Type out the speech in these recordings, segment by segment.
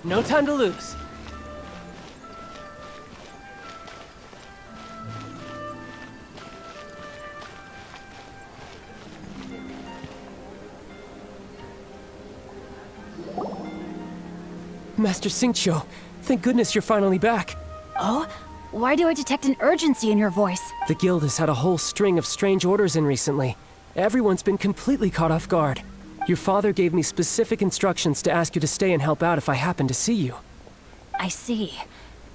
No time to lose. Master Xingqiu, thank goodness you're finally back. Oh? Why do I detect an urgency in your voice? The guild has had a whole string of strange orders in recently. Everyone's been completely caught off guard. Your father gave me specific instructions to ask you to stay and help out if I happen to see you. I see.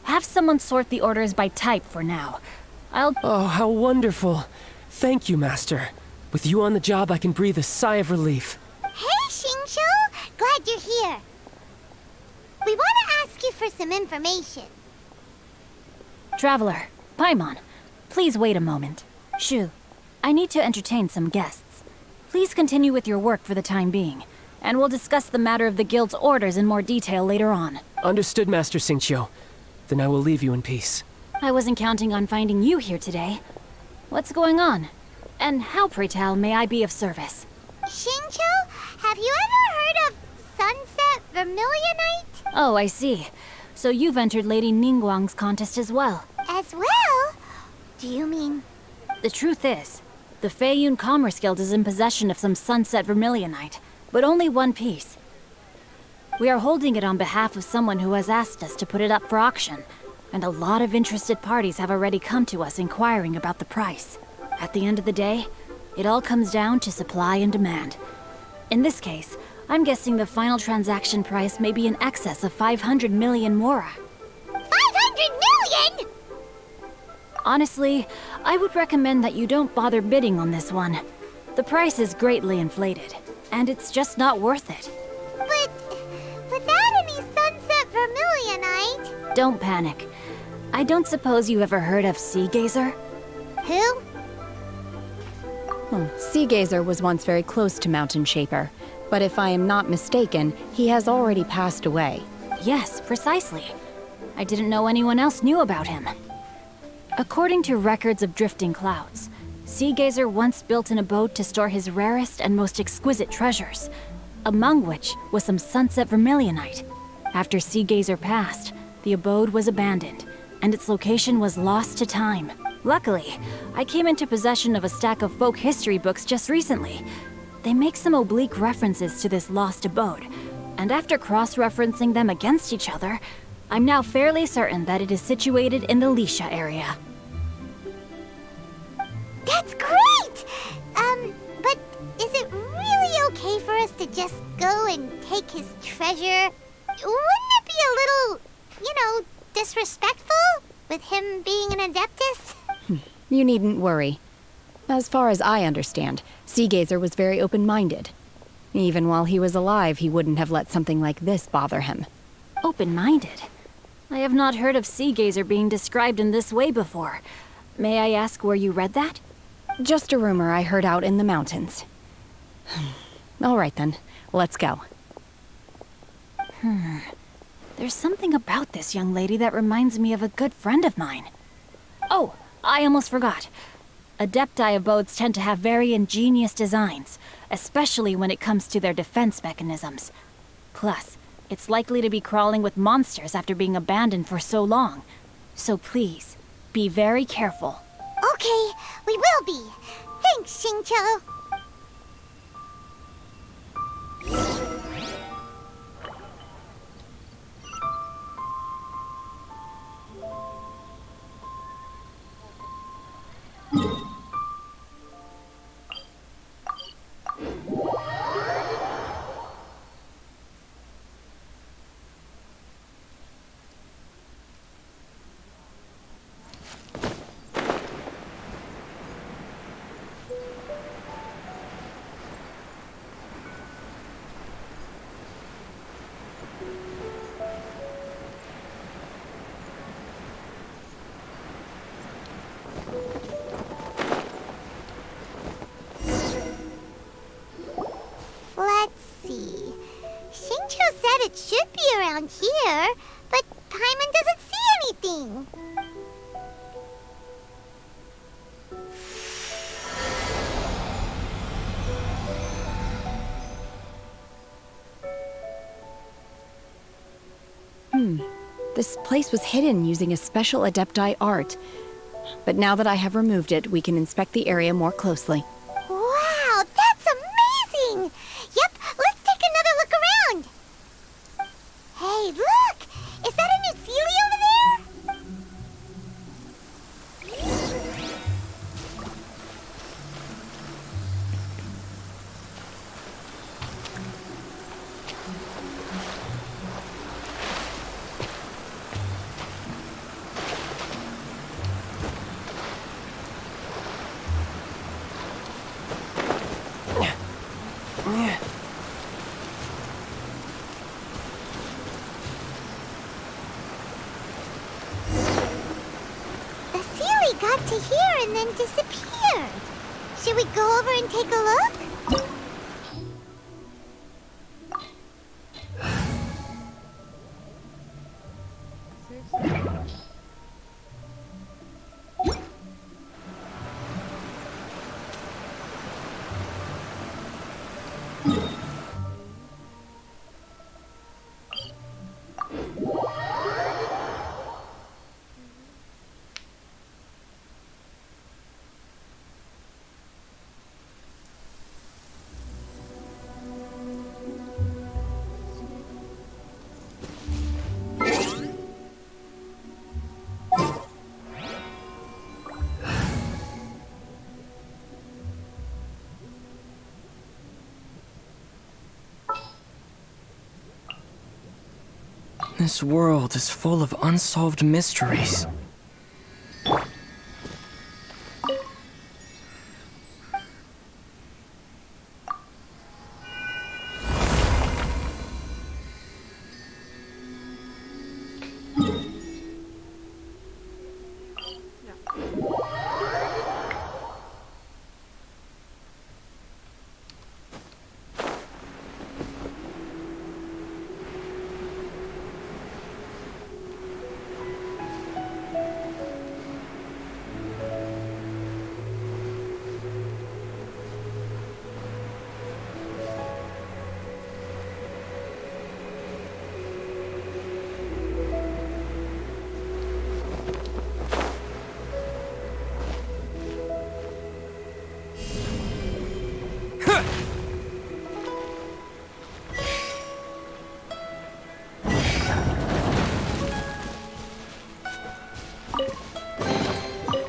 Have someone sort the orders by type for now. Oh, how wonderful. Thank you, Master. With you on the job, I can breathe a sigh of relief. Hey, Xingqiu! Glad you're here. We want to ask you for some information. Traveler, Paimon, please wait a moment. Shu, I need to entertain some guests. Please continue with your work for the time being, and we'll discuss the matter of the guild's orders in more detail later on. Understood, Master Xingqiu. Then I will leave you in peace. I wasn't counting on finding you here today. What's going on? And how, pray tell, may I be of service? Xingqiu, have you ever heard of Sunset Vermilionite? Oh, I see. So you've entered Lady Ningguang's contest as well. As well? Do you mean... The truth is, the Feiyun Commerce Guild is in possession of some Sunset Vermilionite, but only one piece. We are holding it on behalf of someone who has asked us to put it up for auction, and a lot of interested parties have already come to us inquiring about the price. At the end of the day, it all comes down to supply and demand. In this case, I'm guessing the final transaction price may be in excess of 500 million mora. 500 million?! Honestly, I would recommend that you don't bother bidding on this one. The price is greatly inflated, and it's just not worth it. But without any Sunset Vermilionite... Don't panic. I don't suppose you ever heard of Sea Gazer? Who? Sea Gazer was once very close to Mountain Shaper, but if I am not mistaken, he has already passed away. Yes, precisely. I didn't know anyone else knew about him. According to records of drifting clouds, Sea Gazer once built an abode to store his rarest and most exquisite treasures, among which was some Sunset Vermilionite. After Sea Gazer passed, the abode was abandoned, and its location was lost to time. Luckily, I came into possession of a stack of folk history books just recently. They make some oblique references to this lost abode, and after cross-referencing them against each other, I'm now fairly certain that it is situated in the Lisha area. That's great! But is it really okay for us to just go and take his treasure? Wouldn't it be a little, disrespectful? With him being an Adeptus? You needn't worry. As far as I understand, Sea Gazer was very open-minded. Even while he was alive, he wouldn't have let something like this bother him. Open-minded? I have not heard of Sea Gazer being described in this way before. May I ask where you read that? Just a rumor I heard out in the mountains. All right then, let's go. There's something about this young lady that reminds me of a good friend of mine. Oh, I almost forgot. Adepti abodes tend to have very ingenious designs, especially when it comes to their defense mechanisms. Plus, it's likely to be crawling with monsters after being abandoned for so long. So please, be very careful. Okay, we will be. Thanks, Xingqiu. This place was hidden using a special Adepti art. But now that I have removed it, we can inspect the area more closely. Wow, that's amazing! Yep, let's take another look around. Hey, look! Is that a new Sealy over there? The Sealy got to here and then disappeared. Should we go over and take a look? This world is full of unsolved mysteries.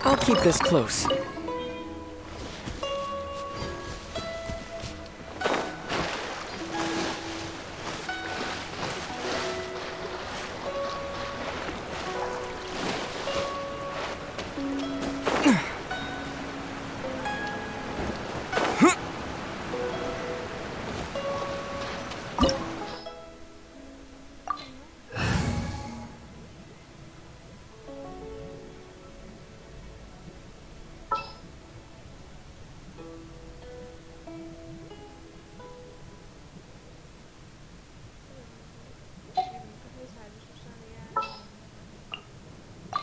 I'll keep this close.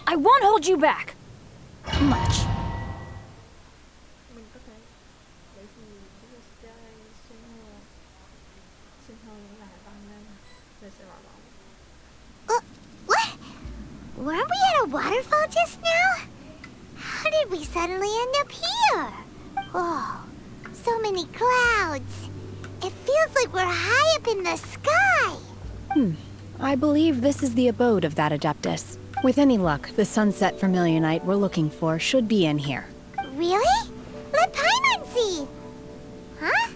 I won't hold you back. Much. Mình có thể bởi vì chúng ta sẽ chơi sinh hồn lại tăng lên rồi sẽ bảo bóng. What? Weren't we at a waterfall just now? How did we suddenly end up here? Oh, so many clouds. It feels like we're high up in the sky. I believe this is the abode of that Adeptus. With any luck, the Sunset Vermilionite we're looking for should be in here. Really? Let Paimon see. Huh?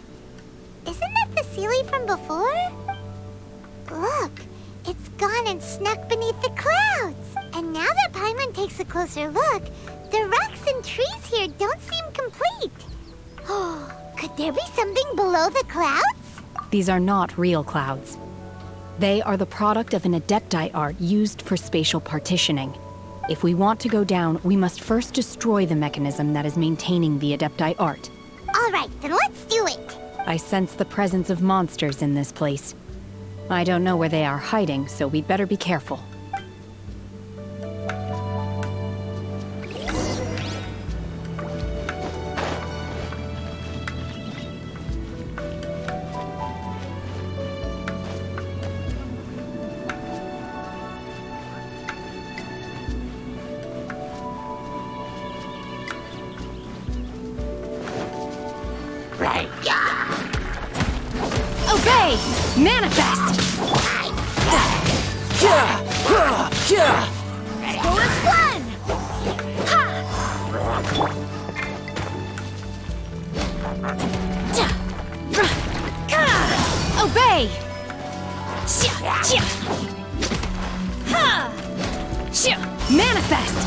Isn't that the Sealy from before? Look, it's gone and snuck beneath the clouds. And now that Paimon takes a closer look, the rocks and trees here don't seem complete. Oh, could there be something below the clouds? These are not real clouds. They are the product of an Adepti art used for spatial partitioning. If we want to go down, we must first destroy the mechanism that is maintaining the Adepti art. All right, then let's do it. I sense the presence of monsters in this place. I don't know where they are hiding, so we'd better be careful. Obey! Manifest! Go as one! Obey! Manifest!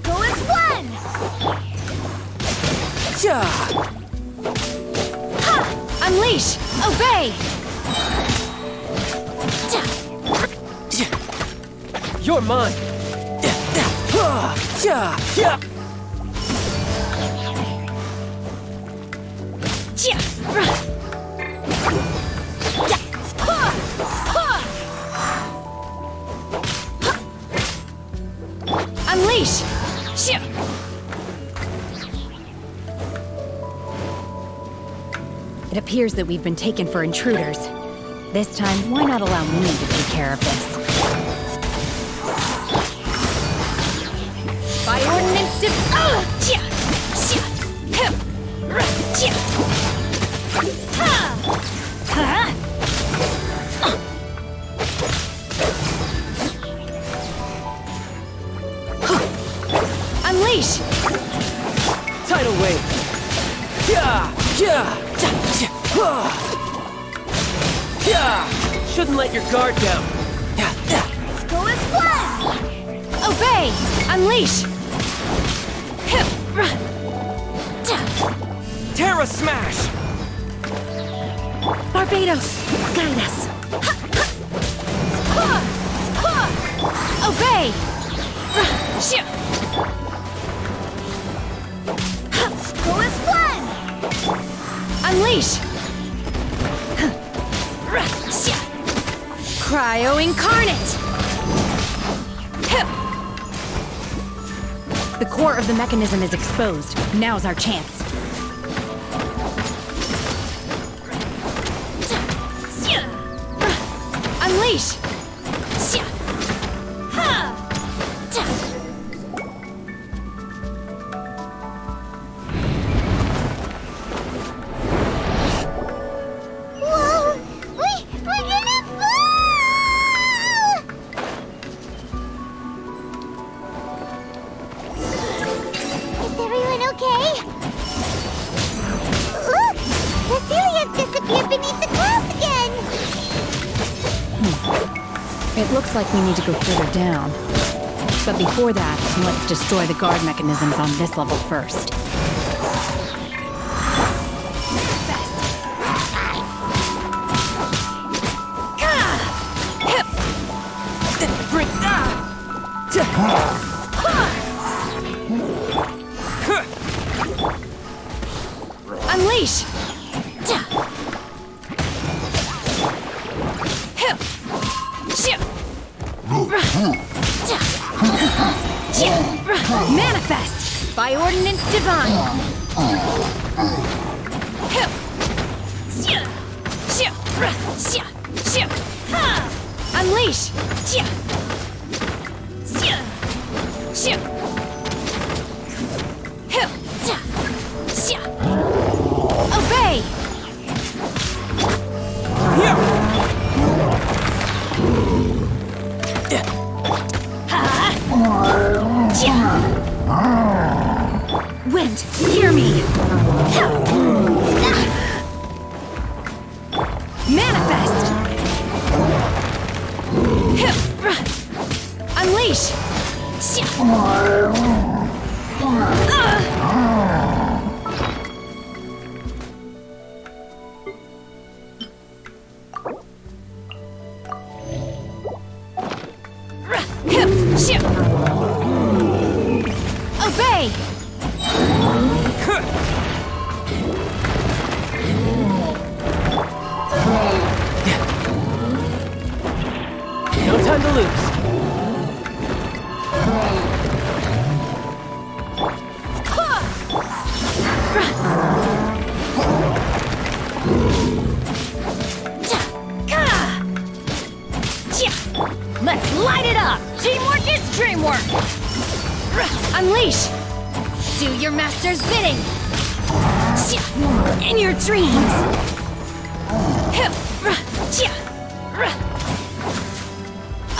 Go as one! Unleash! Obey! You're mine! Unleash! It appears that we've been taken for intruders. This time, why not allow me to take care of this? By ordinance Unleash! Tidal wave! Shouldn't let your guard down. Go as one! Obey! Unleash! Terra Smash! Barbados, guide us! Obey! Go as one! Unleash! Cryo Incarnate! The core of the mechanism is exposed. Now's our chance. Unleash! Whoa! We're gonna fall! Is everyone okay? Look! Cecilia's disappeared beneath the clouds again! It looks like we need to go further down. But before that, let's destroy the guard mechanisms on this level first. Unleash! Manifest! By ordinance divine. Unleash! Obey! Wind, hear me! Manifest! Unleash! Obey! No time to lose. Let's light it up! Teamwork is dreamwork! Unleash! Do your master's bidding! In your dreams!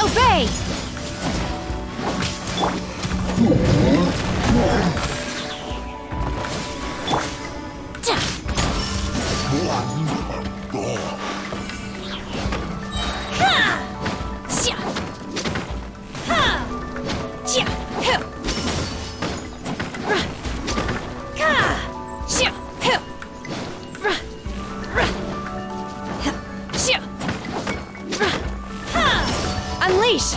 Obey! Unleash!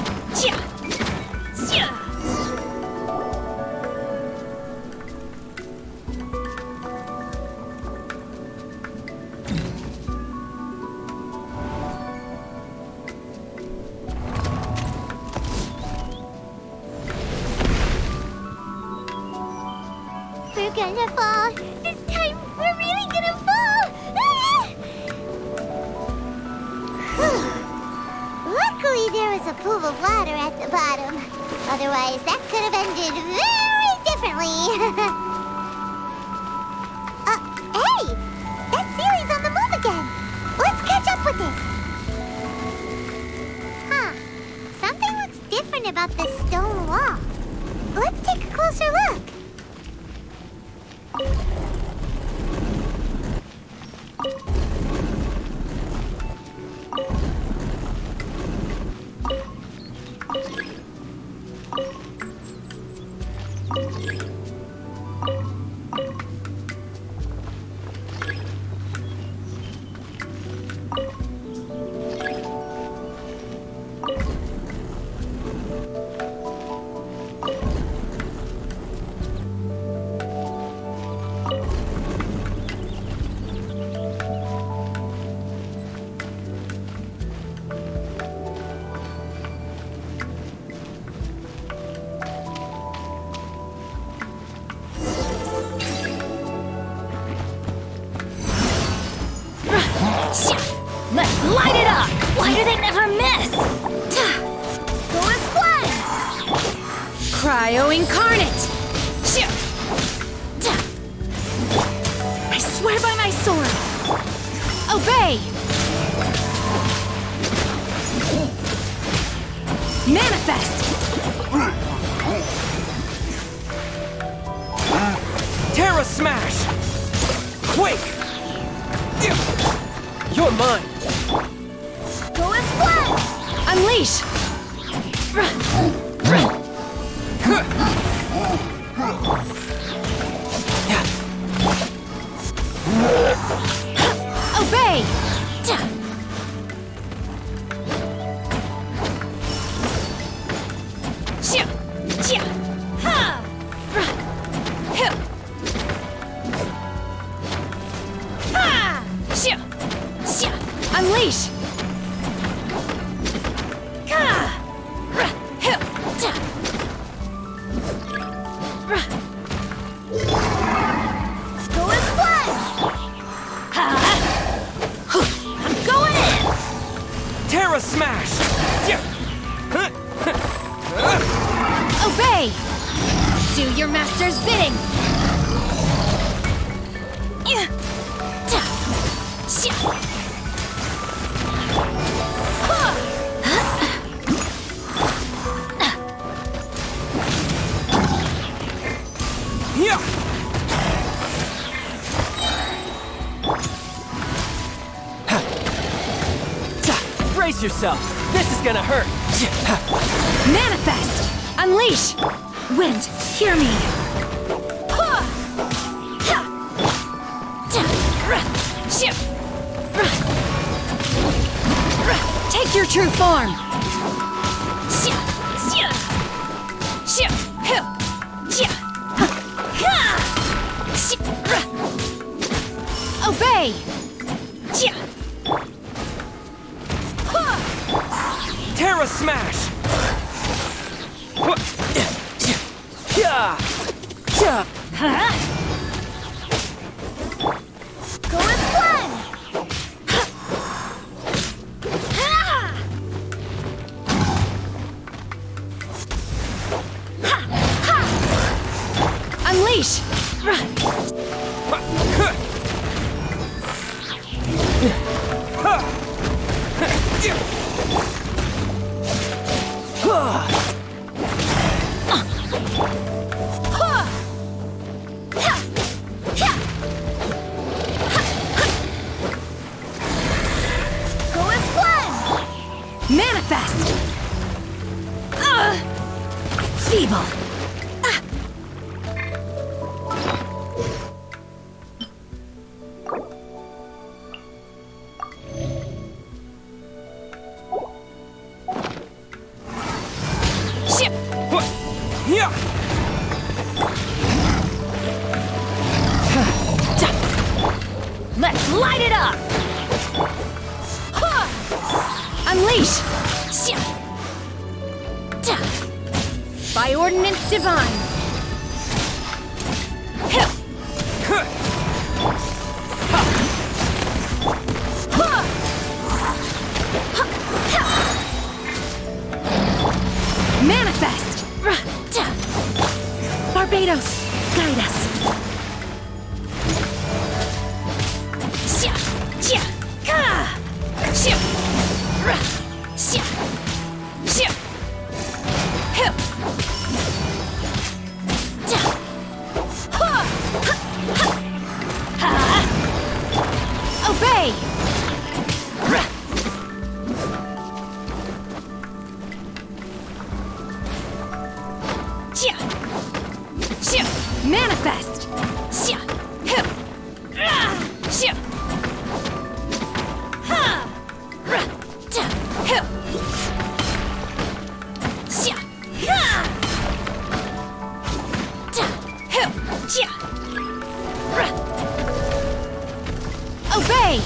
We're gonna fall. This time, we're really gonna fall. Ah! Luckily, there was a pool of water at the bottom. Otherwise, that could have ended very differently. Hey! That Sealy's on the move again. Let's catch up with it. Huh. Something looks different about this stone wall. Let's take a closer look. Let's light it up! Why do they never miss? Go and splash! Cryo incarnate! I swear by my sword! Obey! Manifest! Terra Smash! Quake! You're mine! Go and splash! Unleash! Obey! Unleash! Obey! Do your master's bidding! Yeah! Brace yourself! This is gonna hurt! Manifest! Unleash! Wind, hear me! Take your true form! Obey! Terra Smash! Yeah! Yeah! Go with fun! Unleash! Go with fun! Manifest! Feeble! Ship! Yeah! Let's light it up! Unleash! By ordinance divine! Manifest! Barbados, guide us! Obey! Manifest! Obey!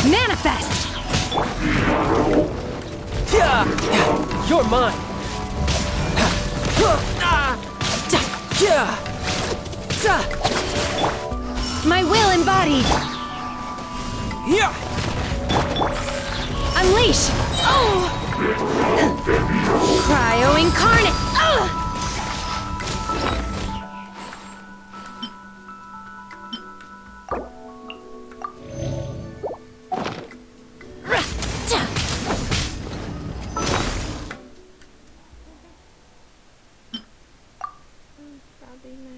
Manifest! Yeah! You're mine! Yeah! My will embodied! Yeah! Unleash! Cryo incarnate! Sabi na,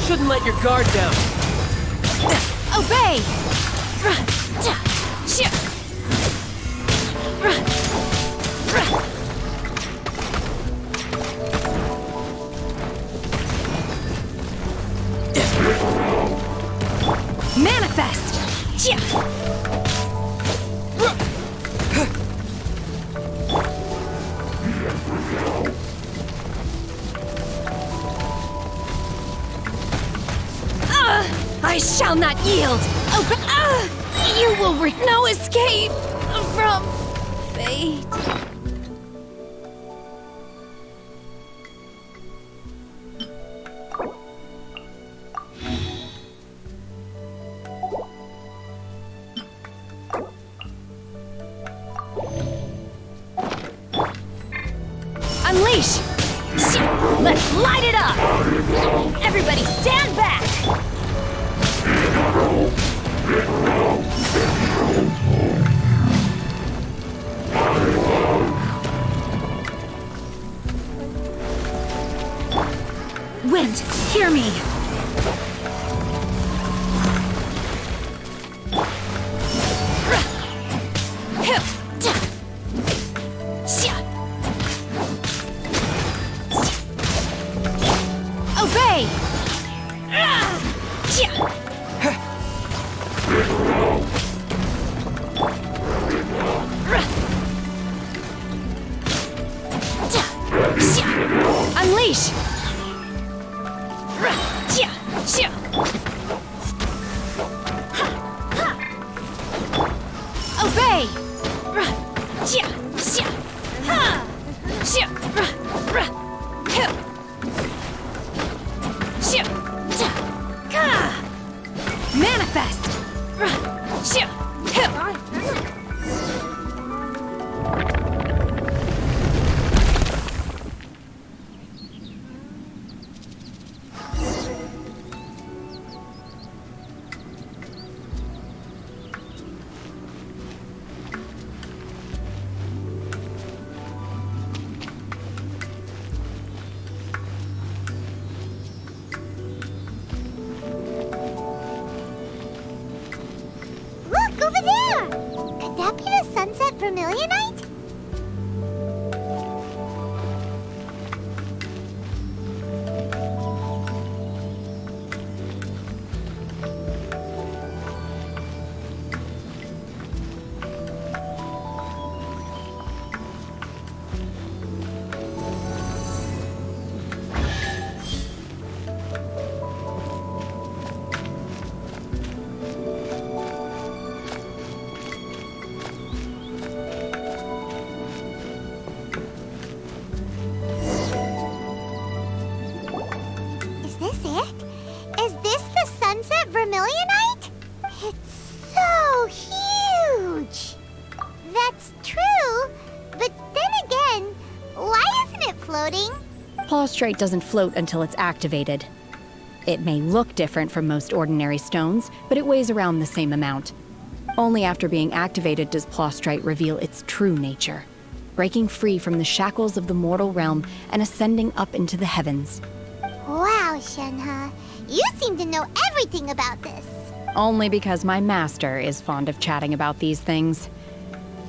Shouldn't let your guard down. Obey! Manifest! I shall not yield! You will no escape from fate. Unleash! Let's light it up! Everybody stand back! Wind, hear me! Obey! Unleash! Obey! Manifest! Look, over there! Could that be the Sunset Vermilionite? Is this it? Is this the Sunset Vermilionite? It's so huge! That's true, but then again, why isn't it floating? Plaustrite doesn't float until it's activated. It may look different from most ordinary stones, but it weighs around the same amount. Only after being activated does Plaustrite reveal its true nature, breaking free from the shackles of the mortal realm and ascending up into the heavens. Wow, Shenhe, you seem to know everything about this. Only because my master is fond of chatting about these things.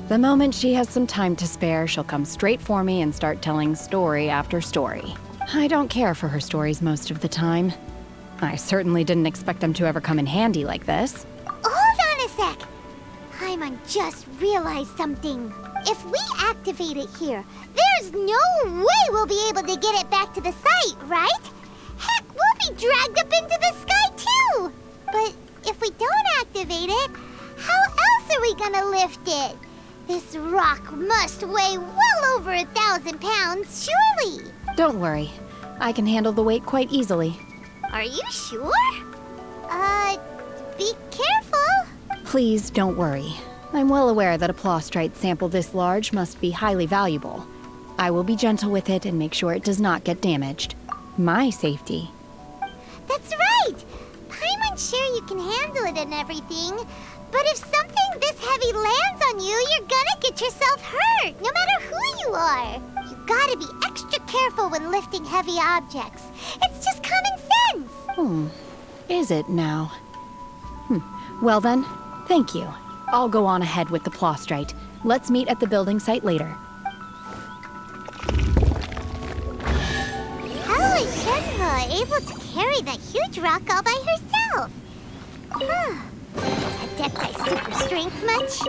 The moment she has some time to spare, she'll come straight for me and start telling story after story. I don't care for her stories most of the time. I certainly didn't expect them to ever come in handy like this. Hold on a sec. Paimon just realized something. If we activate it here, there's no way we'll be able to get it back to the site, right? Heck, we'll be dragged up into the sky too. But if we don't activate it, how else are we gonna lift it? This rock must weigh well over 1,000 pounds, surely. Don't worry. I can handle the weight quite easily. Are you sure? Be careful. Please don't worry. I'm well aware that a Plaustrite sample this large must be highly valuable. I will be gentle with it and make sure it does not get damaged. My safety. That's right. Paimon's sure you can handle it and everything. But if something this heavy lands on you, you're gonna get yourself hurt, no matter who you are. You gotta be extra careful when lifting heavy objects. It's just common sense. Is it now? Well then, thank you. I'll go on ahead with the Plaustrite. Let's meet at the building site later. How is Shenhe able to carry that huge rock all by herself? Adepti super strength much?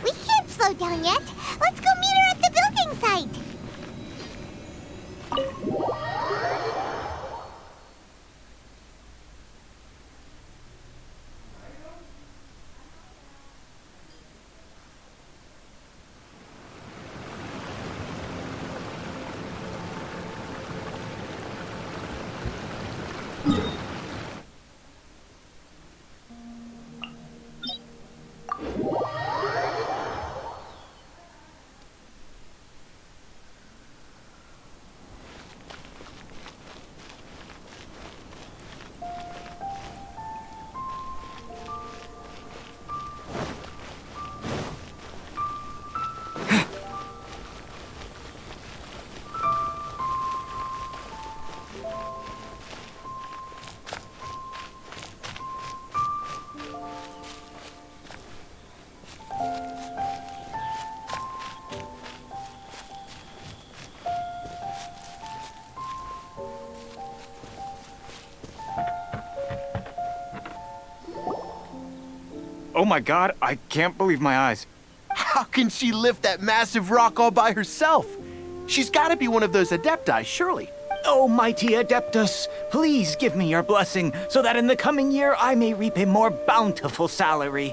We can't slow down yet. Let's go meet her at the building site. Oh my god, I can't believe my eyes. How can she lift that massive rock all by herself? She's gotta be one of those Adepti, surely. Oh, mighty Adeptus, please give me your blessing so that in the coming year I may reap a more bountiful salary.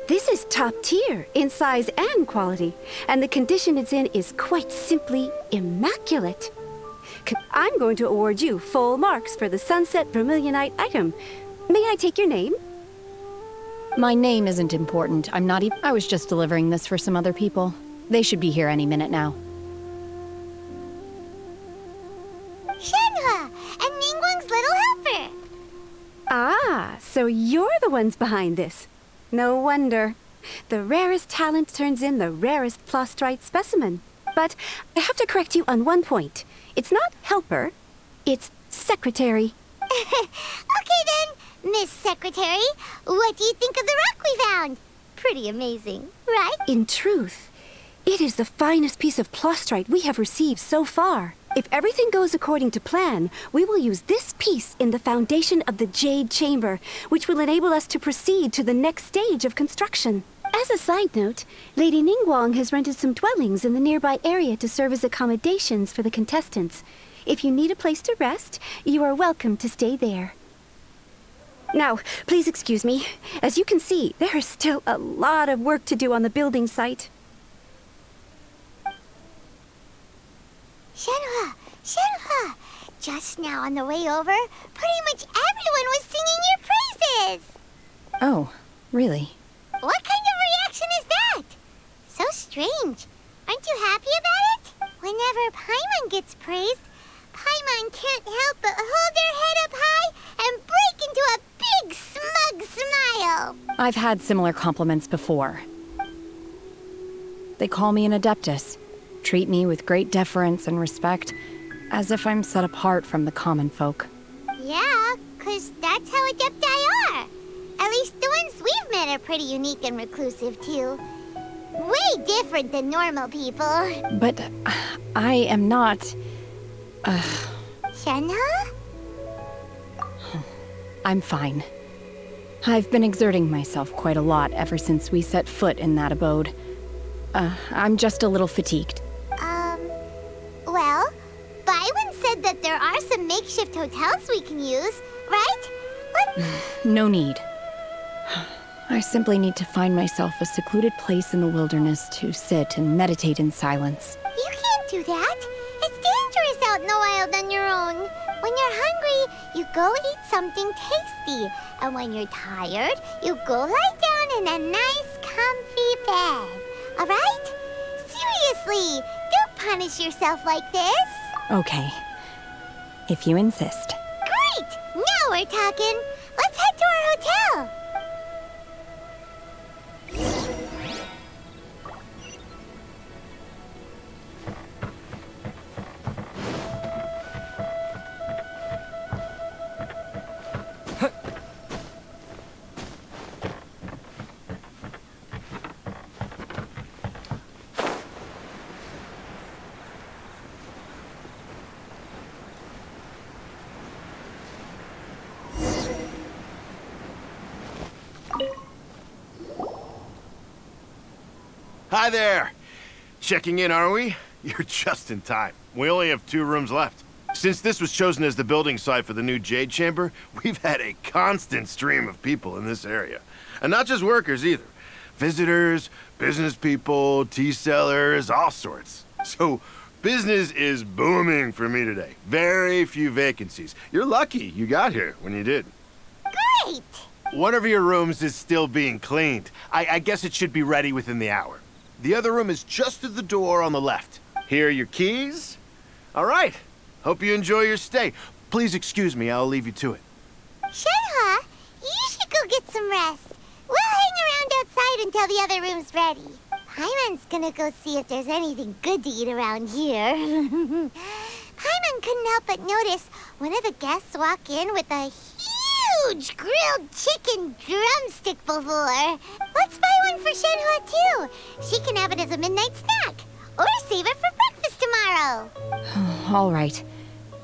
This is top tier in size and quality, and the condition it's in is quite simply immaculate. I'm going to award you full marks for the Sunset Vermilionite item. May I take your name? My name isn't important. I'm not even. I was just delivering this for some other people. They should be here any minute now. Shenhua, and Ningguang's little helper. Ah, so you're the ones behind this. No wonder. The rarest talent turns in the rarest Plostrite specimen. But I have to correct you on one point. It's not helper, it's secretary. Okay then, Miss Secretary, what do you think of the rock we found? Pretty amazing, right? In truth, it is the finest piece of Plostrite we have received so far. If everything goes according to plan, we will use this piece in the foundation of the Jade Chamber, which will enable us to proceed to the next stage of construction. As a side note, Lady Ningguang has rented some dwellings in the nearby area to serve as accommodations for the contestants. If you need a place to rest, you are welcome to stay there. Now, please excuse me. As you can see, there is still a lot of work to do on the building site. Shenhua, just now on the way over, pretty much everyone was singing your praises. Oh, really? What kind of reaction is that? So strange. Aren't you happy about it? Whenever Paimon gets praised, Paimon can't help but hold their head up high and break into a big smug smile. I've had similar compliments before. They call me an Adeptus, treat me with great deference and respect, as if I'm set apart from the common folk. Yeah, 'cause that's how Adepti are. At least the ones we've met are pretty unique and reclusive, too. Way different than normal people. But I am not... Shenhua? I'm fine. I've been exerting myself quite a lot ever since we set foot in that abode. I'm just a little fatigued. Well, Byron said that there are some makeshift hotels we can use, right? No need. I simply need to find myself a secluded place in the wilderness to sit and meditate in silence. You can't do that. It's dangerous out in the wild on your own. When you're hungry, you go eat something tasty. And when you're tired, you go lie down in a nice, comfy bed. All right? Seriously, don't punish yourself like this. Okay. If you insist. Great! Now we're talking. Let's head to our hotel. Hi there. Checking in, are we? You're just in time. We only have 2 rooms left. Since this was chosen as the building site for the new Jade Chamber, we've had a constant stream of people in this area. And not just workers either. Visitors, business people, tea sellers, all sorts. So business is booming for me today. Very few vacancies. You're lucky you got here when you did. Great! One of your rooms is still being cleaned. I guess it should be ready within the hour. The other room is just through the door on the left. Here are your keys. All right. Hope you enjoy your stay. Please excuse me, I'll leave you to it. Shenhua, you should go get some rest. We'll hang around outside until the other room's ready. Paimon's gonna go see if there's anything good to eat around here. Paimon couldn't help but notice one of the guests walk in with a huge grilled chicken drumstick before. Let's buy one for Shenhua too. She can have it as a midnight snack. Or save it for breakfast tomorrow. All right.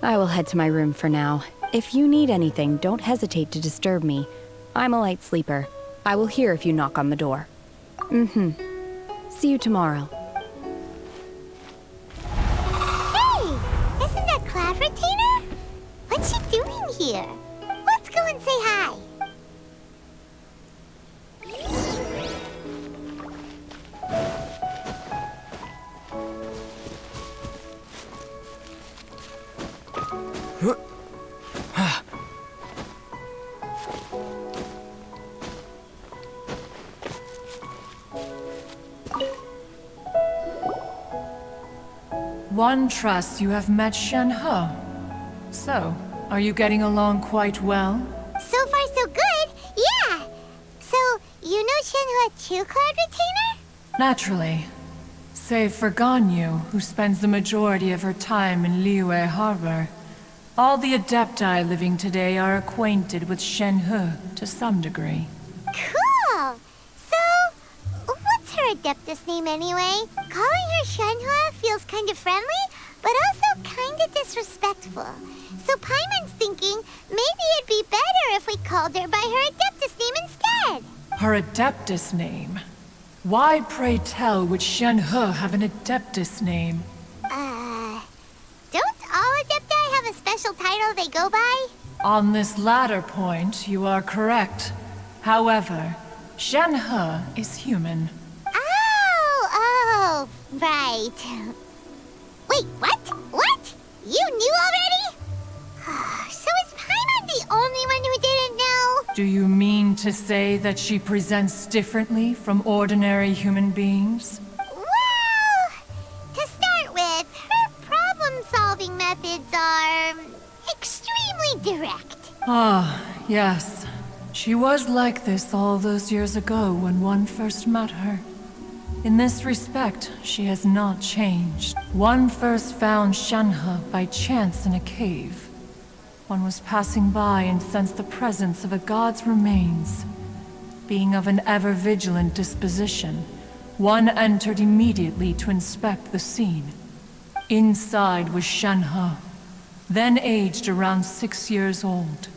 I will head to my room for now. If you need anything, don't hesitate to disturb me. I'm a light sleeper. I will hear if you knock on the door. See you tomorrow. Hey! Isn't that Cloud Retainer? What's she doing here? Let's go and say hi. One trusts you have met Shen-He. So, are you getting along quite well? So far, so good. Yeah. So, you know Shenhua too, Cloud Retainer? Naturally. Save for Ganyu, who spends the majority of her time in Liyue Harbor. All the Adepti living today are acquainted with Shen-He to some degree. Cool. So, what's her Adeptus name anyway? Calling her Shenhua feels kind of friendly, but also kind of disrespectful. So Paimon's thinking maybe it'd be better if we called her by her Adeptus name instead. Her Adeptus name? Why, pray tell, would Shen-He have an Adeptus name? Don't all Adepti have a special title they go by? On this latter point, you are correct. However, Shen-He is human. Oh, right. Wait, what? What? You knew already? So is Paimon the only one who didn't know? Do you mean to say that she presents differently from ordinary human beings? Well, to start with, her problem-solving methods are extremely direct. Ah, yes. She was like this all those years ago when one first met her. In this respect, she has not changed. One first found Shen-He by chance in a cave. One was passing by and sensed the presence of a god's remains. Being of an ever-vigilant disposition, one entered immediately to inspect the scene. Inside was Shen-He, then aged around 6 years old.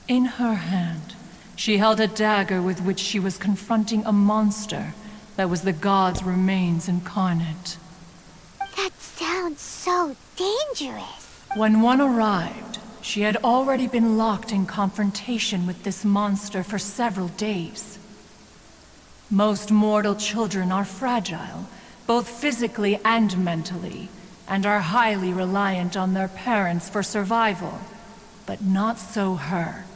In her hand, she held a dagger with which she was confronting a monster that was the god's remains incarnate. That sounds so dangerous. When one arrived, she had already been locked in confrontation with this monster for several days. Most mortal children are fragile, both physically and mentally, and are highly reliant on their parents for survival. But not so her.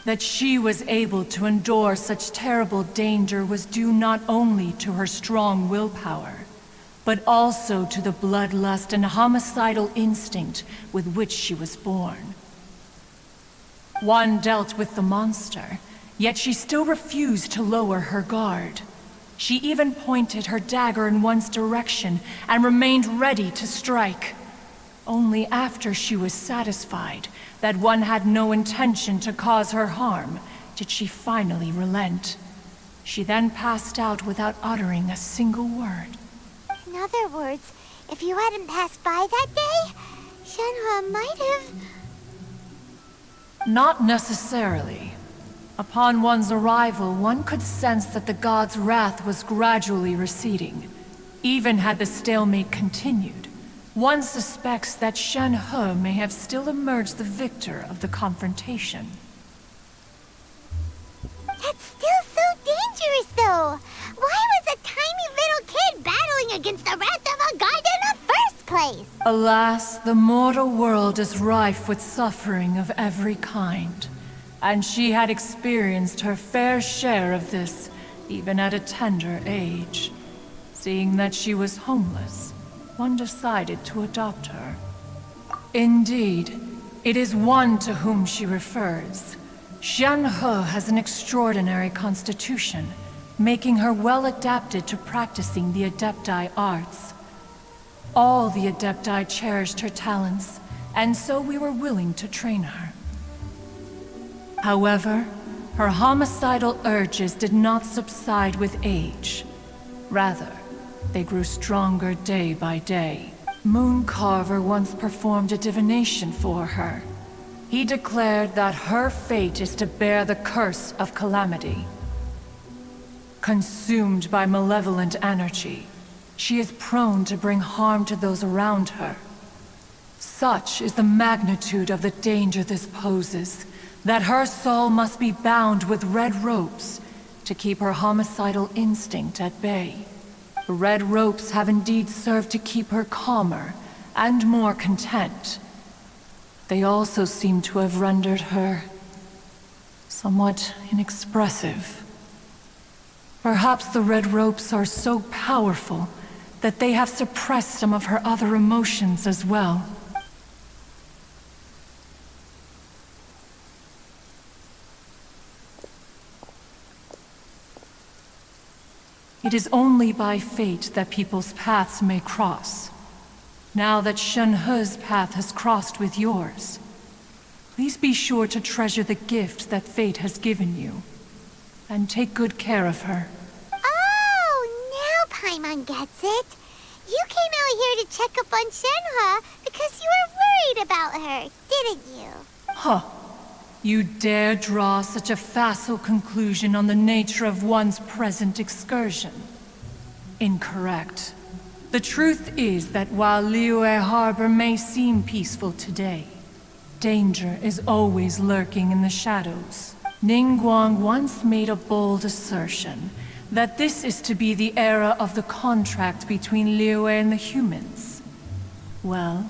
That she was able to endure such terrible danger was due not only to her strong willpower, but also to the bloodlust and homicidal instinct with which she was born. One dealt with the monster, yet she still refused to lower her guard. She even pointed her dagger in one's direction and remained ready to strike. Only after she was satisfied that one had no intention to cause her harm did she finally relent. She then passed out without uttering a single word. In other words, if you hadn't passed by that day, Shenhua might have... Not necessarily. Upon one's arrival, one could sense that the god's wrath was gradually receding. Even had the stalemate continued, one suspects that Shen-He may have still emerged the victor of the confrontation. That's still so dangerous, though. Why was a tiny little kid battling against the wrath of a god in the first place? Alas, the mortal world is rife with suffering of every kind. And she had experienced her fair share of this, even at a tender age. Seeing that she was homeless, one decided to adopt her. Indeed, it is one to whom she refers. Shen-He has an extraordinary constitution, making her well adapted to practicing the Adepti arts. All the Adepti cherished her talents, and so we were willing to train her. However, her homicidal urges did not subside with age. Rather, they grew stronger day by day. Mooncarver once performed a divination for her. He declared that her fate is to bear the curse of calamity. Consumed by malevolent energy, she is prone to bring harm to those around her. Such is the magnitude of the danger this poses, that her soul must be bound with red ropes to keep her homicidal instinct at bay. The red ropes have indeed served to keep her calmer and more content. They also seem to have rendered her somewhat inexpressive. Perhaps the red ropes are so powerful that they have suppressed some of her other emotions as well. It is only by fate that people's paths may cross. Now that Shen-He's path has crossed with yours, please be sure to treasure the gift that fate has given you, and take good care of her. Oh, now Paimon gets it. You came out here to check up on Shenhe because you were worried about her, didn't you? Huh. You dare draw such a facile conclusion on the nature of one's present excursion? Incorrect. The truth is that while Liyue Harbor may seem peaceful today, danger is always lurking in the shadows. Ningguang once made a bold assertion that this is to be the era of the contract between Liyue and the humans. Well,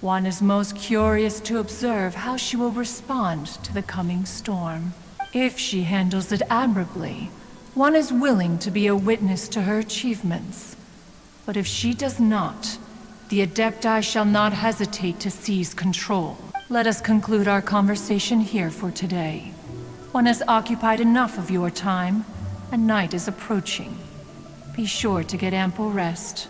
one is most curious to observe how she will respond to the coming storm. If she handles it admirably, one is willing to be a witness to her achievements. But if she does not, the Adepti shall not hesitate to seize control. Let us conclude our conversation here for today. One has occupied enough of your time, and night is approaching. Be sure to get ample rest.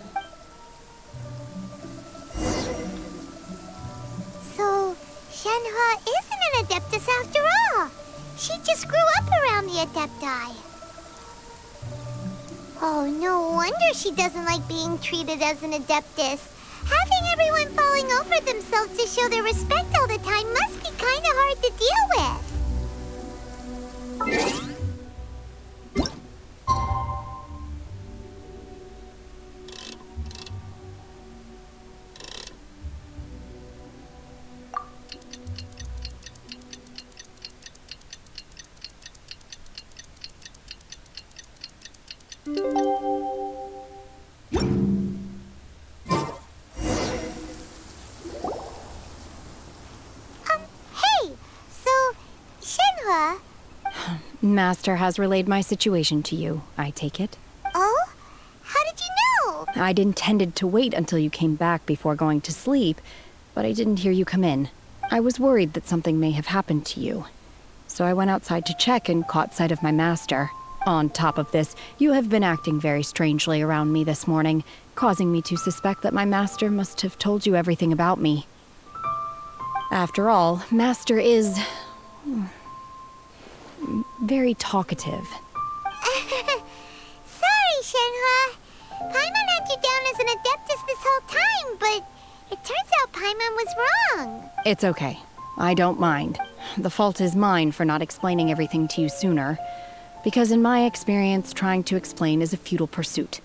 So, Shenhe isn't an Adeptus after all. She just grew up around the Adepti. Oh, no wonder she doesn't like being treated as an Adeptus. Having everyone falling over themselves to show their respect all the time must be kind of hard to deal with. Hey! So, Shenhe... Master has relayed my situation to you, I take it. Oh? How did you know? I'd intended to wait until you came back before going to sleep, but I didn't hear you come in. I was worried that something may have happened to you. So I went outside to check and caught sight of my master. On top of this, you have been acting very strangely around me this morning, causing me to suspect that my master must have told you everything about me. After all, Master is... very talkative. Sorry, Shenhe. Paimon had you down as an Adeptus this whole time, but it turns out Paimon was wrong. It's okay. I don't mind. The fault is mine for not explaining everything to you sooner, because in my experience, trying to explain is a futile pursuit.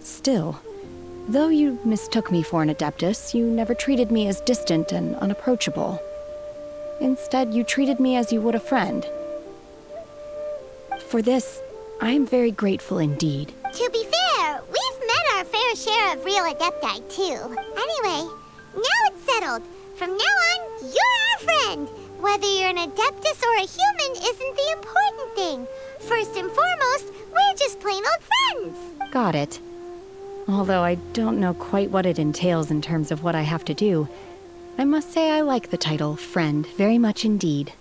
Still, though you mistook me for an Adeptus, you never treated me as distant and unapproachable. Instead, you treated me as you would a friend. For this, I am very grateful indeed. To be fair, we've met our fair share of real Adepti, too. Anyway, now it's settled. From now on, you're our friend. Whether you're an Adeptus or a human isn't the important thing. First and foremost, we're just plain old friends. Got it. Although I don't know quite what it entails in terms of what I have to do, I must say I like the title Friend very much indeed.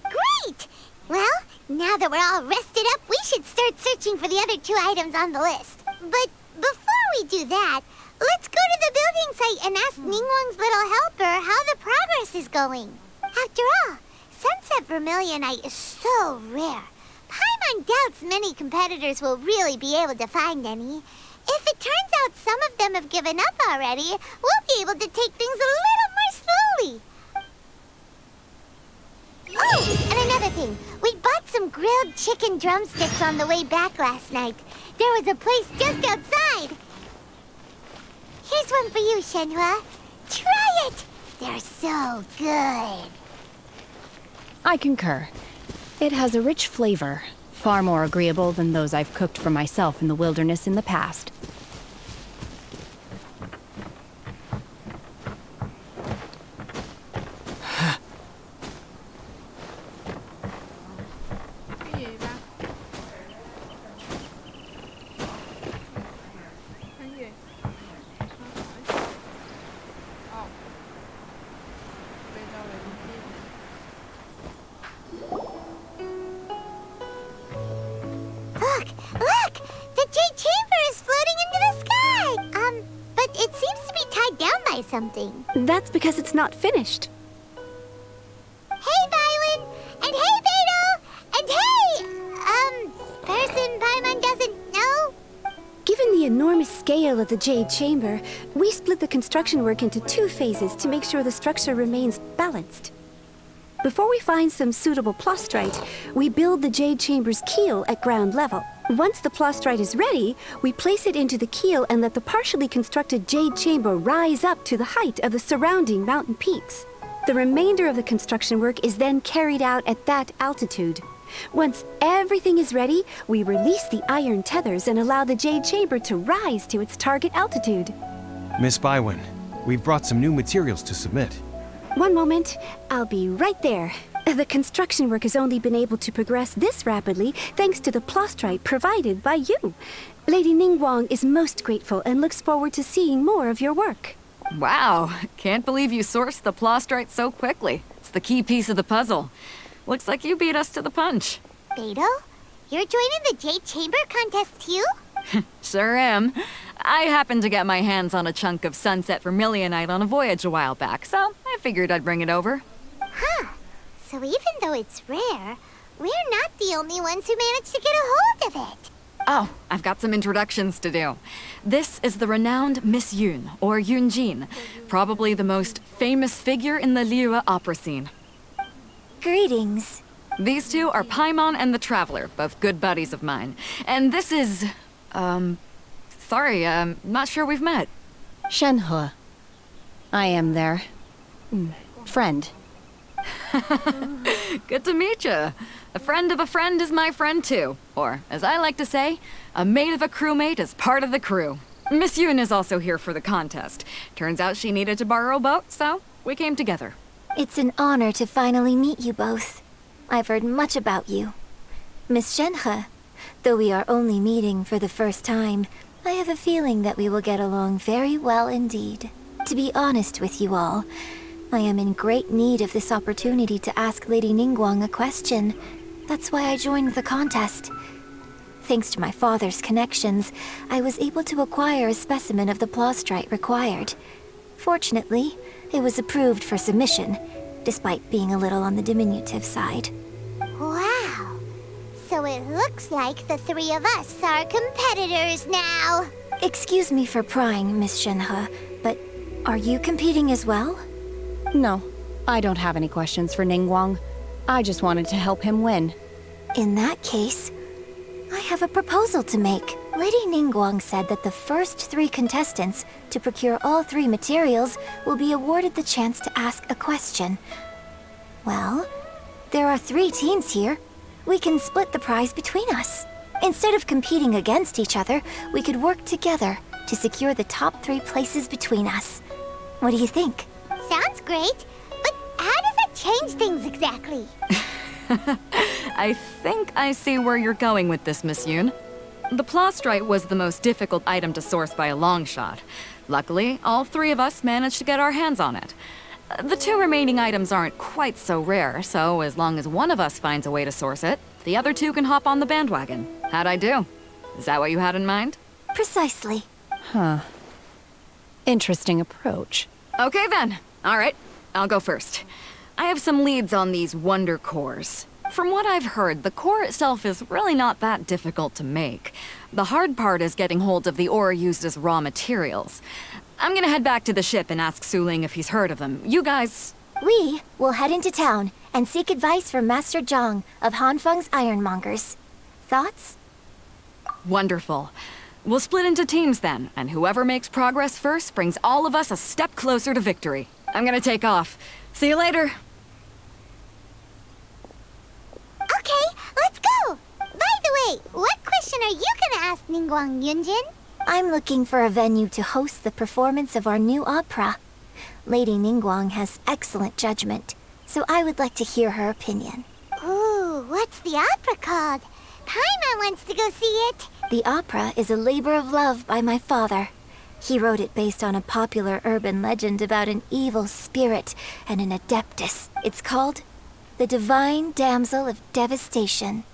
Great! Well, now that we're all rested up, we should start searching for the other 2 items on the list. But before we do that, let's go to the building site and ask Ningguang's little helper how the progress is going. After all, Sunset Vermilionite is so rare. Paimon doubts many competitors will really be able to find any. If it turns out some of them have given up already, we'll be able to take things a little more slowly. Oh, and another thing. We bought some grilled chicken drumsticks on the way back last night. There was a place just outside. Here's one for you, Shenhua. Try it! They're so good. I concur. It has a rich flavor, far more agreeable than those I've cooked for myself in the wilderness in the past. Cái gì ba? Cái gì? Ồ. Bên đâu lại con chim? Look! The Jade Chamber is floating into the sky! But it seems to be tied down by something. That's because it's not finished. Hey, Bylin! And hey, Beidou! And hey! Person Paimon doesn't know? Given the enormous scale of the Jade Chamber, we split the construction work into 2 phases to make sure the structure remains balanced. Before we find some suitable plastrite, we build the Jade Chamber's keel at ground level. Once the plastrite is ready, we place it into the keel and let the partially constructed Jade Chamber rise up to the height of the surrounding mountain peaks. The remainder of the construction work is then carried out at that altitude. Once everything is ready, we release the iron tethers and allow the Jade Chamber to rise to its target altitude. Miss Bywin, we've brought some new materials to submit. One moment, I'll be right there. The construction work has only been able to progress this rapidly thanks to the plastrite provided by you. Lady Ningguang is most grateful and looks forward to seeing more of your work. Wow, can't believe you sourced the plastrite so quickly. It's the key piece of the puzzle. Looks like you beat us to the punch. Beidou? You're joining the Jade Chamber contest too? Sure am. I happened to get my hands on a chunk of sunset vermilionite on a voyage a while back, so I figured I'd bring it over. Huh. So even though it's rare, we're not the only ones who managed to get a hold of it. Oh, I've got some introductions to do. This is the renowned Miss Yun, or Yunjin, probably the most famous figure in the Liyue opera scene. Greetings. These two are Paimon and the Traveler, both good buddies of mine. And this is... sorry, not sure we've met. Shenhua. I am their... friend. Good to meet you. A friend of a friend is my friend too. Or, as I like to say, a mate of a crewmate is part of the crew. Miss Yun is also here for the contest. Turns out she needed to borrow a boat, so we came together. It's an honor to finally meet you both. I've heard much about you. Miss Shenhe, though we are only meeting for the first time, I have a feeling that we will get along very well indeed. To be honest with you all, I am in great need of this opportunity to ask Lady Ningguang a question. That's why I joined the contest. Thanks to my father's connections, I was able to acquire a specimen of the plastrite required. Fortunately, it was approved for submission, despite being a little on the diminutive side. Wow! So it looks like the 3 of us are competitors now. Excuse me for prying, Miss Shenhe, but are you competing as well? No, I don't have any questions for Ningguang. I just wanted to help him win. In that case, I have a proposal to make. Lady Ningguang said that the first 3 contestants to procure all 3 materials will be awarded the chance to ask a question. Well, there are 3 teams here. We can split the prize between us. Instead of competing against each other, we could work together to secure the top 3 places between us. What do you think? Sounds great, but how does that change things exactly? I think I see where you're going with this, Miss Yun. The plastrite was the most difficult item to source by a long shot. Luckily, all 3 of us managed to get our hands on it. The 2 remaining items aren't quite so rare, so as long as one of us finds a way to source it, the other 2 can hop on the bandwagon. How'd I do? Is that what you had in mind? Precisely. Huh. Interesting approach. Okay then. All right, I'll go first. I have some leads on these wonder cores. From what I've heard, the core itself is really not that difficult to make. The hard part is getting hold of the ore used as raw materials. I'm gonna head back to the ship and ask Su Ling if he's heard of them. You guys, We will head into town and seek advice from Master Zhang of Hanfeng's Ironmongers. Thoughts? Wonderful. We'll split into teams then, and whoever makes progress first brings all of us a step closer to victory. I'm gonna take off. See you later. Okay, let's go! By the way, what question are you gonna ask Ningguang, Yunjin? I'm looking for a venue to host the performance of our new opera. Lady Ningguang has excellent judgment, so I would like to hear her opinion. Ooh, what's the opera called? Paimon wants to go see it. The opera is a labor of love by my father. He wrote it based on a popular urban legend about an evil spirit and an adeptus. It's called The Divine Damsel of Devastation.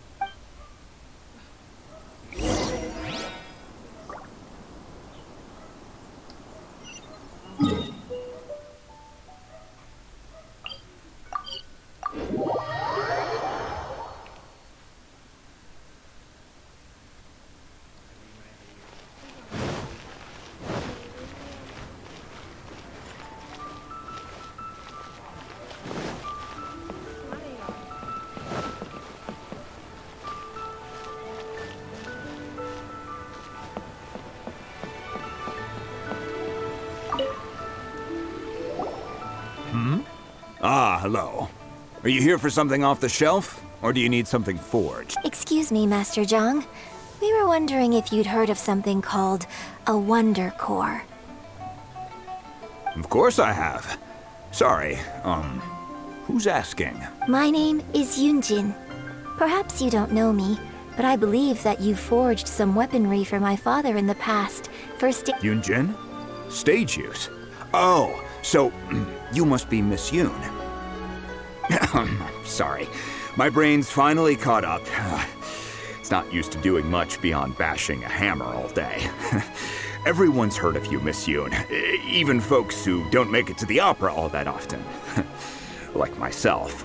Ah, hello. Are you here for something off the shelf? Or do you need something forged? Excuse me, Master Zhang. We were wondering if you'd heard of something called a Wonder Core. Of course I have. Sorry, who's asking? My name is Yunjin. Perhaps you don't know me, but I believe that you forged some weaponry for my father in the past. Yunjin? Stage use? Oh, so you must be Miss Yoon. Sorry, my brain's finally caught up. It's not used to doing much beyond bashing a hammer all day. Everyone's heard of you, Miss Yoon. Even folks who don't make it to the opera all that often. Like myself.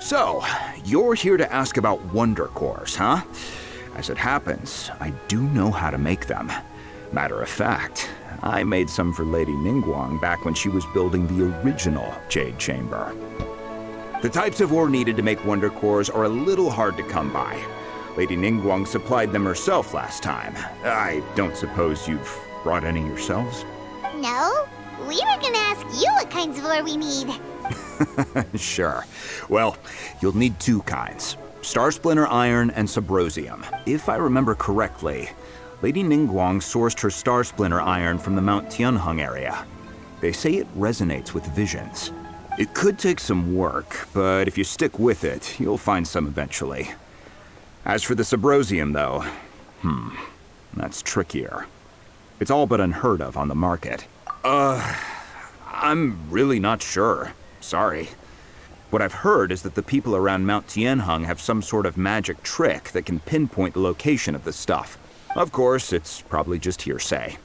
So, you're here to ask about Wonder Cores, huh? As it happens, I do know how to make them. Matter of fact, I made some for Lady Ningguang back when she was building the original Jade Chamber. The types of ore needed to make Wonder Cores are a little hard to come by. Lady Ningguang supplied them herself last time. I don't suppose you've brought any yourselves? No, we were gonna ask you what kinds of ore we need. Sure. Well, you'll need two kinds. Star Splinter Iron and Subrosium. If I remember correctly, Lady Ningguang sourced her Star Splinter Iron from the Mount Tianheng area. They say it resonates with visions. It could take some work, but if you stick with it, you'll find some eventually. As for the Subrosium, though, that's trickier. It's all but unheard of on the market. I'm really not sure. Sorry. What I've heard is that the people around Mount Tianheng have some sort of magic trick that can pinpoint the location of the stuff. Of course, it's probably just hearsay.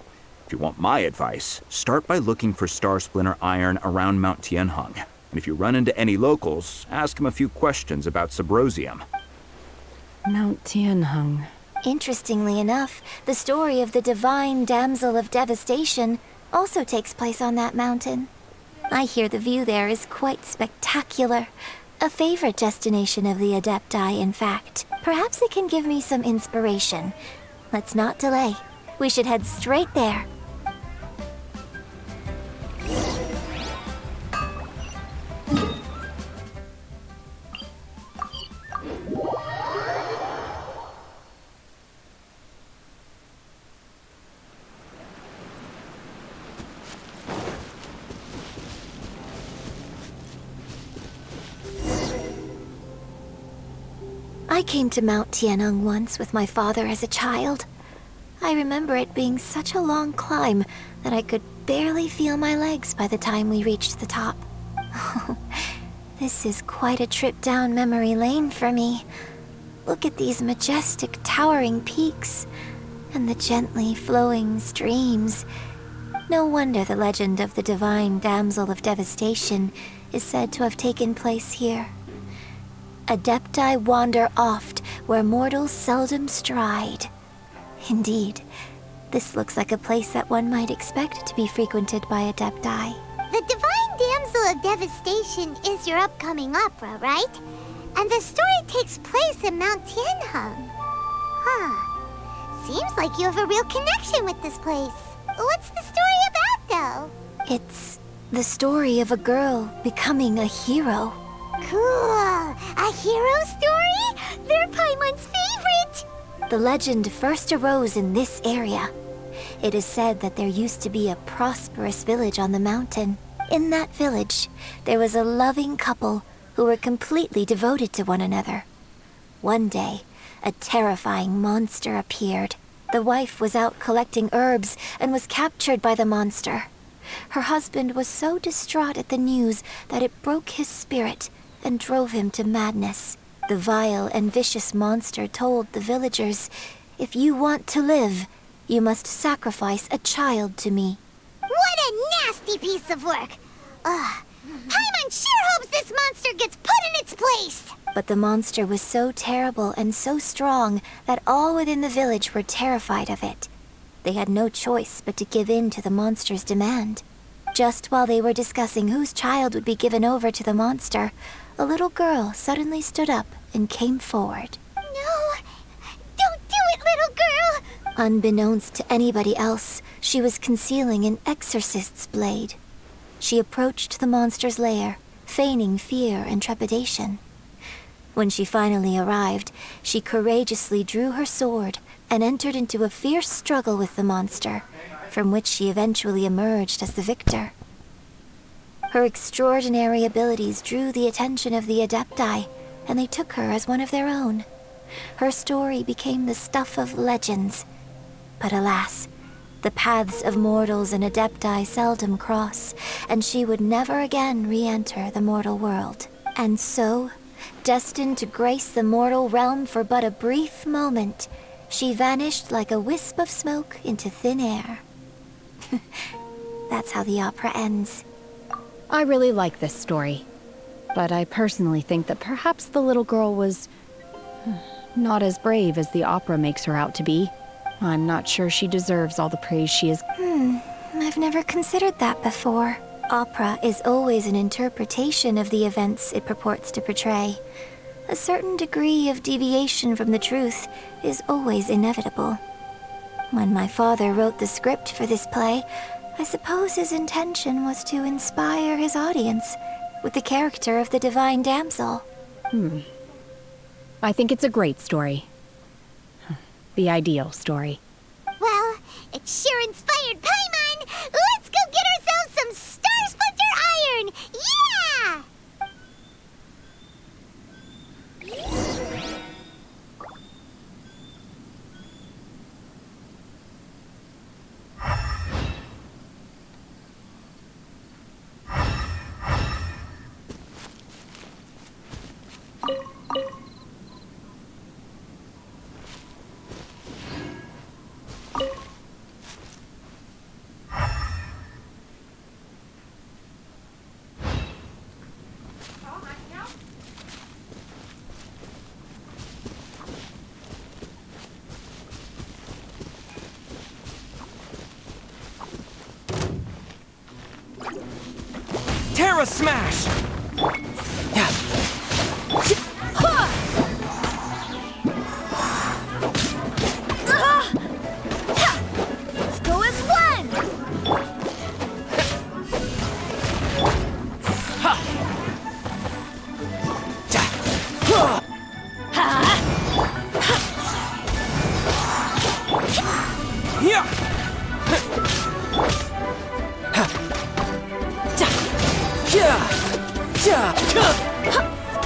If you want my advice, start by looking for Star Splinter Iron around Mount Tianheng. And if you run into any locals, ask them a few questions about Subrosium. Mount Tianheng. Interestingly enough, the story of the Divine Damsel of Devastation also takes place on that mountain. I hear the view there is quite spectacular. A favorite destination of the Adepti, in fact. Perhaps it can give me some inspiration. Let's not delay. We should head straight there. I came to Mount Tianheng once with my father as a child. I remember it being such a long climb that I could barely feel my legs by the time we reached the top. This is quite a trip down memory lane for me. Look at these majestic, towering peaks, and the gently flowing streams. No wonder the legend of the Divine Damsel of Devastation is said to have taken place here. Adepti wander oft where mortals seldom stride. Indeed, This looks like a place that one might expect to be frequented by Adepti. The Divine Damsel of Devastation is your upcoming opera, right? And the story takes place in Mount Tianheng. Huh. Seems like you have a real connection with this place. What's the story about, though? It's the story of a girl becoming a hero. Cool! A hero story? They're Paimon's favorite! The legend first arose in this area. It is said that there used to be a prosperous village on the mountain. In that village, there was a loving couple who were completely devoted to one another. One day, a terrifying monster appeared. The wife was out collecting herbs and was captured by the monster. Her husband was so distraught at the news that it broke his spirit and drove him to madness. The vile and vicious monster told the villagers, "If you want to live, you must sacrifice a child to me." What a nasty piece of work! Paimon sure hopes this monster gets put in its place! But the monster was so terrible and so strong that all within the village were terrified of it. They had no choice but to give in to the monster's demand. Just while they were discussing whose child would be given over to the monster, a little girl suddenly stood up and came forward. No! Don't do it, little girl! Unbeknownst to anybody else, she was concealing an exorcist's blade. She approached the monster's lair, feigning fear and trepidation. When she finally arrived, she courageously drew her sword and entered into a fierce struggle with the monster, from which she eventually emerged as the victor. Her extraordinary abilities drew the attention of the Adepti, and they took her as one of their own. Her story became the stuff of legends. But alas, the paths of mortals and Adepti seldom cross, and she would never again re-enter the mortal world. And so, destined to grace the mortal realm for but a brief moment, she vanished like a wisp of smoke into thin air. That's how the opera ends. I really like this story, but I personally think that perhaps the little girl was not as brave as the opera makes her out to be. I'm not sure she deserves all the praise she is. I've never considered that before. Opera is always an interpretation of the events it purports to portray. A certain degree of deviation from the truth is always inevitable. When my father wrote the script for this play, I suppose his intention was to inspire his audience with the character of the Divine Damsel. I think it's a great story. The ideal story. Well, it sure inspired Paimon! Let's go get ourselves some Star Splinter Iron! Yeah! Terra Smash! Yeah. Let's go as one!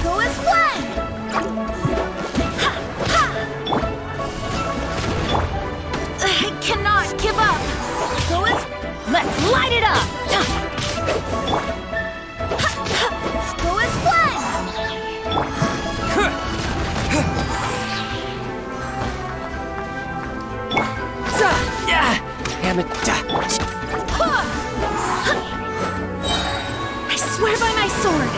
Go as one! I cannot give up! Go as... Let's light it up! Go as one! I swear by my sword!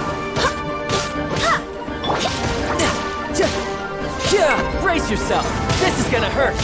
Brace yourself! This is gonna hurt!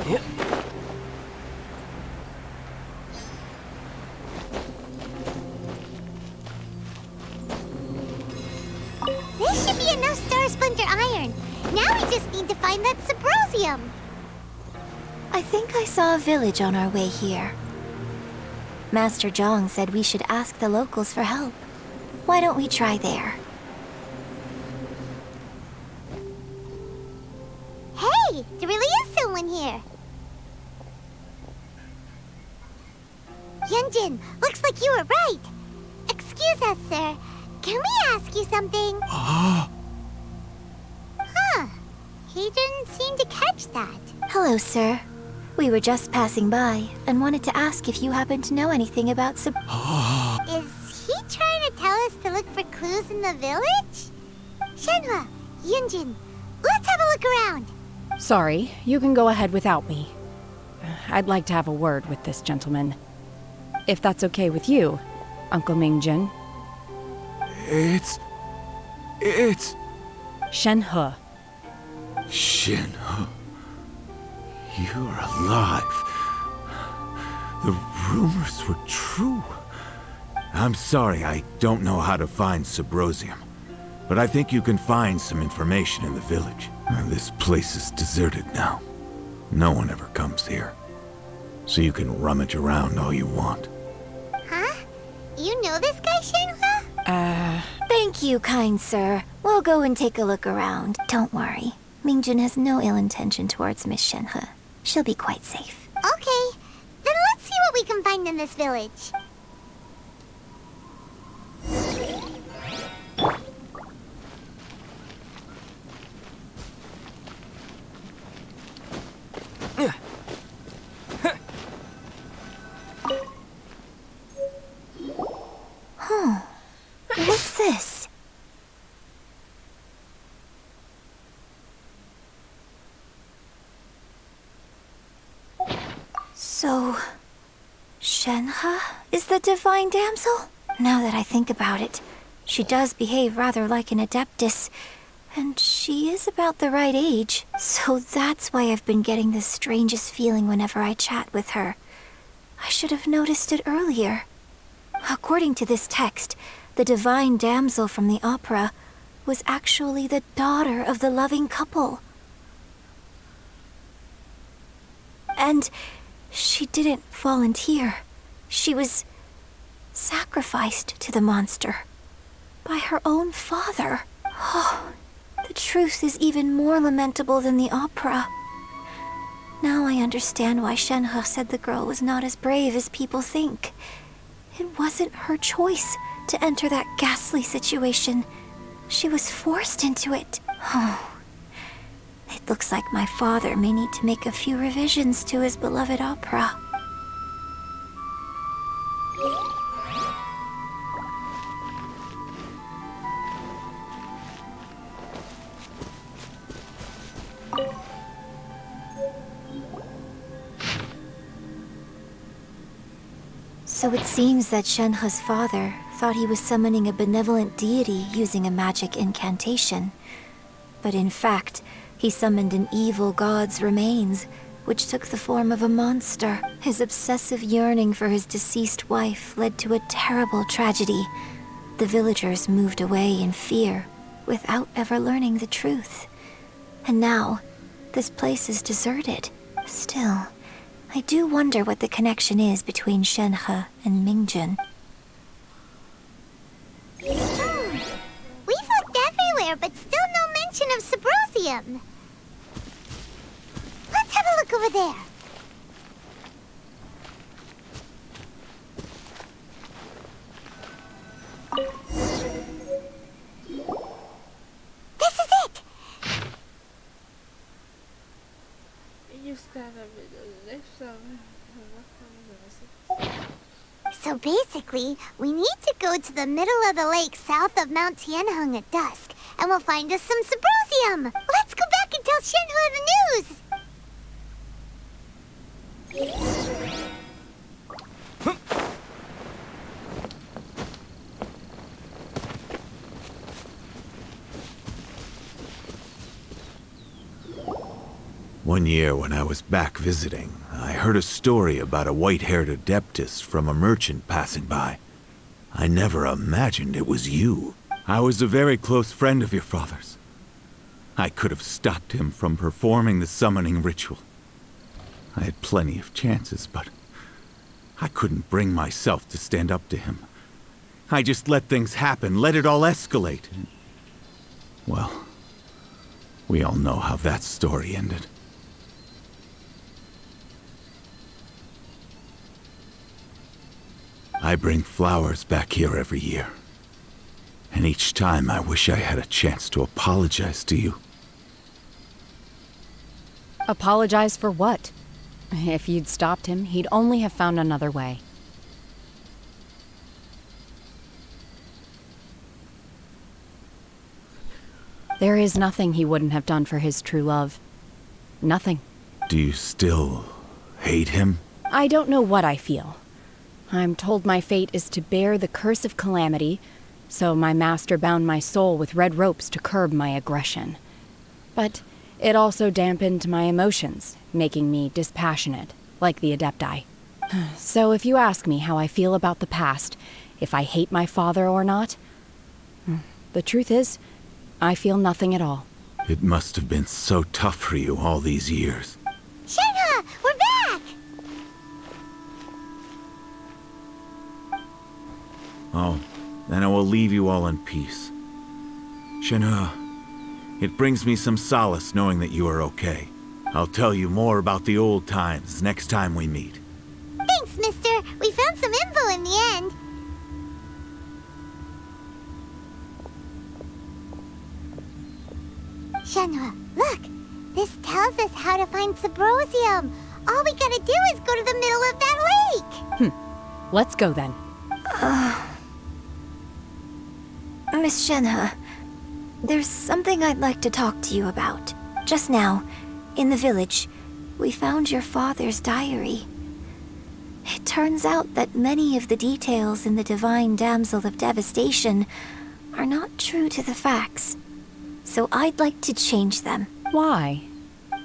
This should be enough Star Splinter iron. Now we just need to find that Subrosium. I think I saw a village on our way here. Master Zhong said we should ask the locals for help. Why don't we try there? Hey, there really is someone here. Yunjin, looks like you were right. Excuse us, sir. Can we ask you something? Huh. He didn't seem to catch that. Hello, sir. We were just passing by and wanted to ask if you happen to know anything about Is he trying to tell us to look for clues in the village? Shenhua, Yunjin, let's have a look around. Sorry, you can go ahead without me. I'd like to have a word with this gentleman. If that's okay with you, Uncle Mingjin. It's... Shenhe. Shenhe. You're alive. The rumors were true. I'm sorry, I don't know how to find Subrosium. But I think you can find some information in the village. This place is deserted now. No one ever comes here. So you can rummage around all you want. Huh? You know this guy, Shenhua? Thank you, kind sir. We'll go and take a look around. Don't worry. Mingjin has no ill intention towards Miss Shenhe. She'll be quite safe. Okay, then let's see what we can find in this village. Huh. What's this? So, Shenhe is the divine damsel? Now that I think about it, she does behave rather like an Adeptus, and she is about the right age. So that's why I've been getting the strangest feeling whenever I chat with her. I should have noticed it earlier. According to this text, the divine damsel from the opera was actually the daughter of the loving couple. And she didn't volunteer. She was sacrificed to the monster by her own father. Oh, the truth is even more lamentable than the opera. Now I understand why Shenhe said the girl was not as brave as people think. It wasn't her choice to enter that ghastly situation. She was forced into it. Oh, it looks like my father may need to make a few revisions to his beloved opera. So it seems that Shenhe's father thought he was summoning a benevolent deity using a magic incantation. But in fact, he summoned an evil god's remains, which took the form of a monster. His obsessive yearning for his deceased wife led to a terrible tragedy. The villagers moved away in fear, without ever learning the truth. And now, this place is deserted. Still, I do wonder what the connection is between Shenhe and Mingjin. We've looked everywhere, but still no mention of Subrosium. Let's have a look over there. This is it! So basically, we need to go to the middle of the lake south of Mount Tianheng at dusk, and we'll find us some Subrosium. Let's go back and tell Shenhua the news! One year when I was back visiting, I heard a story about a white-haired adeptus from a merchant passing by. I never imagined it was you. I was a very close friend of your father's. I could have stopped him from performing the summoning ritual. I had plenty of chances, but I couldn't bring myself to stand up to him. I just let things happen, let it all escalate. Well, we all know how that story ended. I bring flowers back here every year. And each time I wish I had a chance to apologize to you. Apologize for what? If you'd stopped him, he'd only have found another way. There is nothing he wouldn't have done for his true love. Nothing. Do you still hate him? I don't know what I feel. I'm told my fate is to bear the curse of calamity, so my master bound my soul with red ropes to curb my aggression. But it also dampened my emotions, making me dispassionate, like the Adepti. So if you ask me how I feel about the past, if I hate my father or not, the truth is, I feel nothing at all. It must have been so tough for you all these years. Shenhe, we're back! Oh, then I will leave you all in peace. Shenhe, it brings me some solace knowing that you are okay. I'll tell you more about the old times next time we meet. Thanks, mister. We found some info in the end. Shenhe, look! This tells us how to find Subrosium. All we gotta do is go to the middle of that lake! Let's go then. Miss Shenhe, there's something I'd like to talk to you about. Just now, in the village, we found your father's diary. It turns out that many of the details in the Divine Damsel of Devastation are not true to the facts. So I'd like to change them. Why?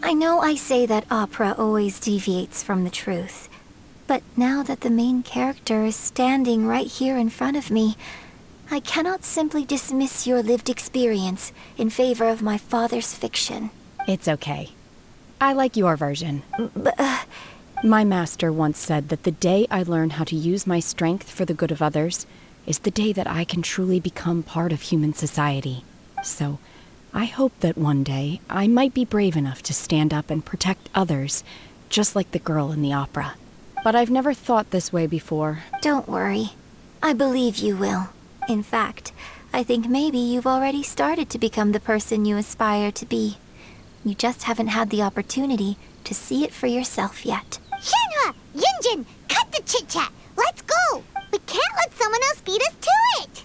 I know I say that opera always deviates from the truth, but now that the main character is standing right here in front of me, I cannot simply dismiss your lived experience in favor of my father's fiction. It's okay. I like your version. My master once said that the day I learn how to use my strength for the good of others is the day that I can truly become part of human society. So, I hope that one day I might be brave enough to stand up and protect others, just like the girl in the opera. But I've never thought this way before. Don't worry. I believe you will. In fact, I think maybe you've already started to become the person you aspire to be. You just haven't had the opportunity to see it for yourself yet. Shenhe! Yunjin! Cut the chit-chat! Let's go! We can't let someone else beat us to it!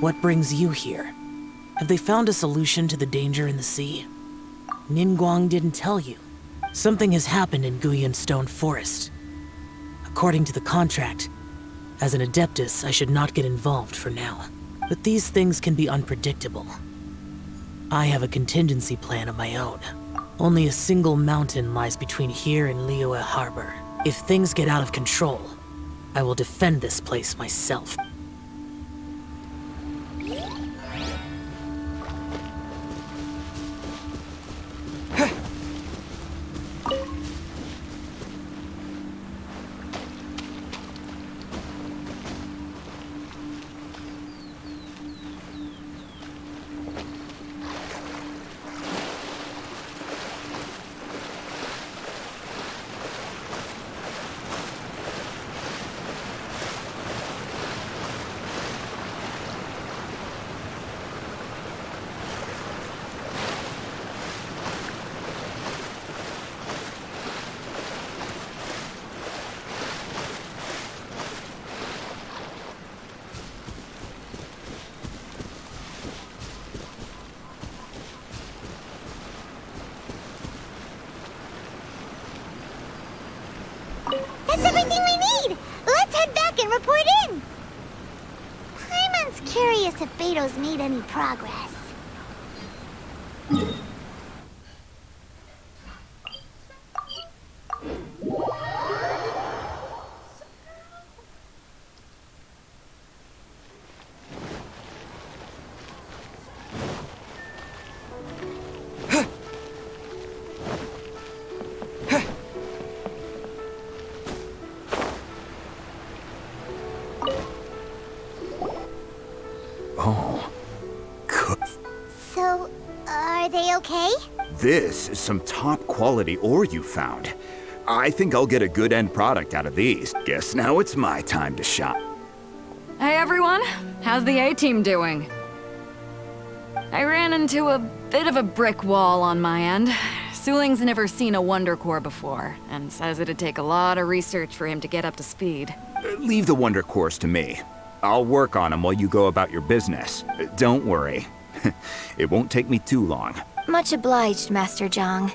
What brings you here? Have they found a solution to the danger in the sea? Ningguang didn't tell you. Something has happened in Guyan Stone Forest. According to the contract, as an Adeptus, I should not get involved for now. But these things can be unpredictable. I have a contingency plan of my own. Only a single mountain lies between here and Liyue Harbor. If things get out of control, I will defend this place myself. That's everything we need! Let's head back and report in! Paimon's curious if Beto's made any progress. So, are they okay? This is some top-quality ore you found. I think I'll get a good end product out of these. Guess now it's my time to shine. Hey everyone, how's the A-team doing? I ran into a bit of a brick wall on my end. Suling's never seen a Wonder Core before, and says it'd take a lot of research for him to get up to speed. Leave the Wonder Cores to me. I'll work on them while you go about your business. Don't worry. It won't take me too long. Much obliged, Master Zhang.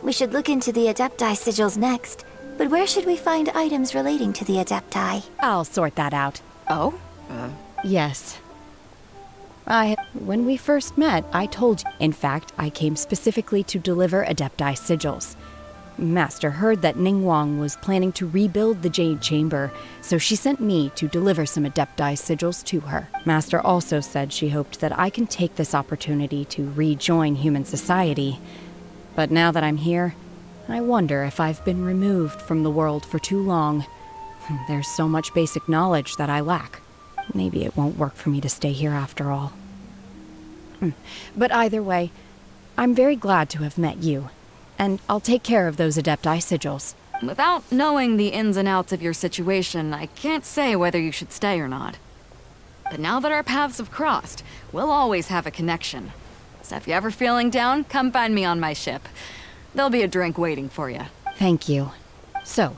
We should look into the Adepti sigils next. But where should we find items relating to the Adepti? I'll sort that out. Oh? Yes. When we first met, I told you. In fact, I came specifically to deliver Adepti sigils. Master heard that Ningguang was planning to rebuild the Jade Chamber, so she sent me to deliver some Adepti sigils to her. Master also said she hoped that I can take this opportunity to rejoin human society. But now that I'm here, I wonder if I've been removed from the world for too long. There's so much basic knowledge that I lack. Maybe it won't work for me to stay here after all. But either way, I'm very glad to have met you. And I'll take care of those Adepti sigils. Without knowing the ins and outs of your situation, I can't say whether you should stay or not. But now that our paths have crossed, we'll always have a connection. So if you're ever feeling down, come find me on my ship. There'll be a drink waiting for you. Thank you. So,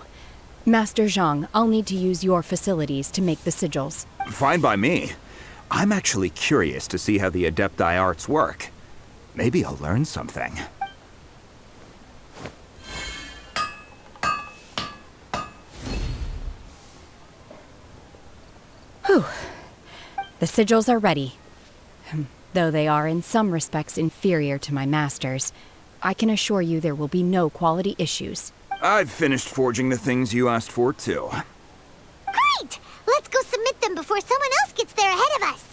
Master Zhang, I'll need to use your facilities to make the sigils. Fine by me. I'm actually curious to see how the Adepti arts work. Maybe I'll learn something. Whew. The sigils are ready. Though they are in some respects inferior to my master's, I can assure you there will be no quality issues. I've finished forging the things you asked for, too. Great! Let's go submit them before someone else gets there ahead of us!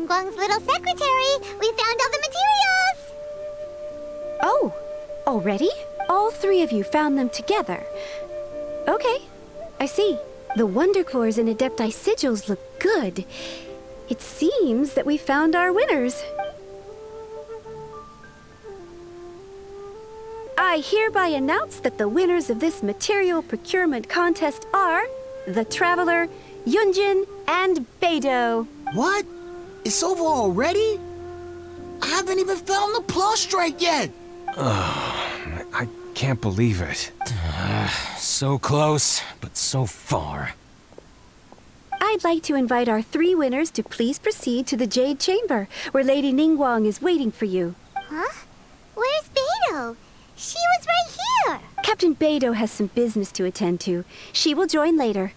Ningguang's little secretary. We found all the materials. Oh, already? All three of you found them together. Okay, I see. The Wonder Cores and Adepti sigils look good. It seems that we found our winners. I hereby announce that the winners of this material procurement contest are the Traveler, Yunjin, and Beidou. What? It's over already? I haven't even found the Plustrite yet! I can't believe it. So close, but so far. I'd like to invite our three winners to please proceed to the Jade Chamber, where Lady Ningguang is waiting for you. Huh? Where's Beidou? She was right here. Captain Beidou has some business to attend to. She will join later.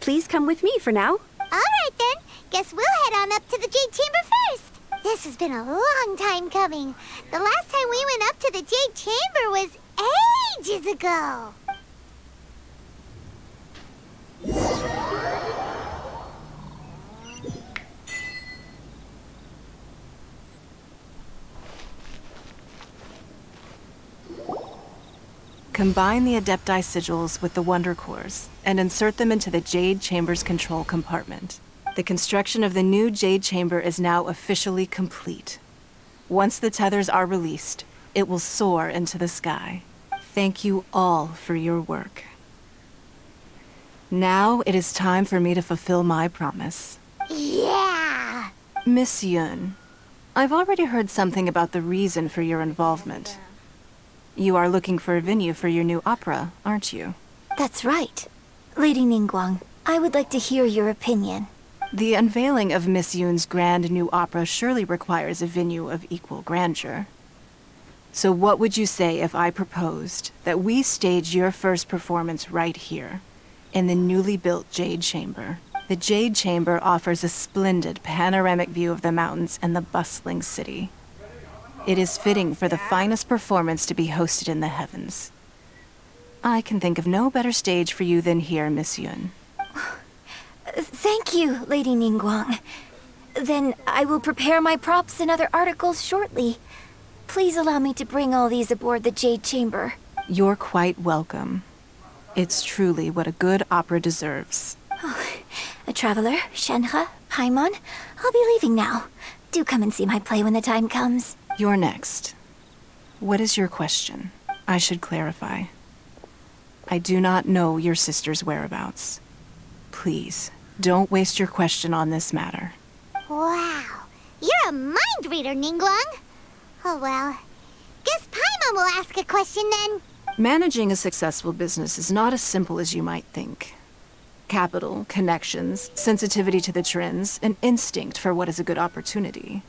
Please come with me for now. All right, then. Guess we'll head on up to the Jade Chamber first. This has been a long time coming. The last time we went up to the Jade Chamber was ages ago. Combine the Adepti sigils with the Wonder Cores and insert them into the Jade Chamber's control compartment. The construction of the new Jade Chamber is now officially complete. Once the tethers are released, it will soar into the sky. Thank you all for your work. Now it is time for me to fulfill my promise. Yeah! Miss Yun, I've already heard something about the reason for your involvement. You are looking for a venue for your new opera, aren't you? That's right. Lady Ningguang, I would like to hear your opinion. The unveiling of Miss Yun's grand new opera surely requires a venue of equal grandeur. So what would you say if I proposed that we stage your first performance right here, in the newly built Jade Chamber? The Jade Chamber offers a splendid panoramic view of the mountains and the bustling city. It is fitting for the finest performance to be hosted in the heavens. I can think of no better stage for you than here, Miss Yun. Thank you, Lady Ningguang. Then I will prepare my props and other articles shortly. Please allow me to bring all these aboard the Jade Chamber. You're quite welcome. It's truly what a good opera deserves. A traveler, Shenhe, Paimon, I'll be leaving now. Do come and see my play when the time comes. You're next. What is your question? I should clarify. I do not know your sister's whereabouts. Please, don't waste your question on this matter. Wow. You're a mind reader, Ningguang. Oh well. Guess Paimon will ask a question then. Managing a successful business is not as simple as you might think. Capital, connections, sensitivity to the trends, an instinct for what is a good opportunity.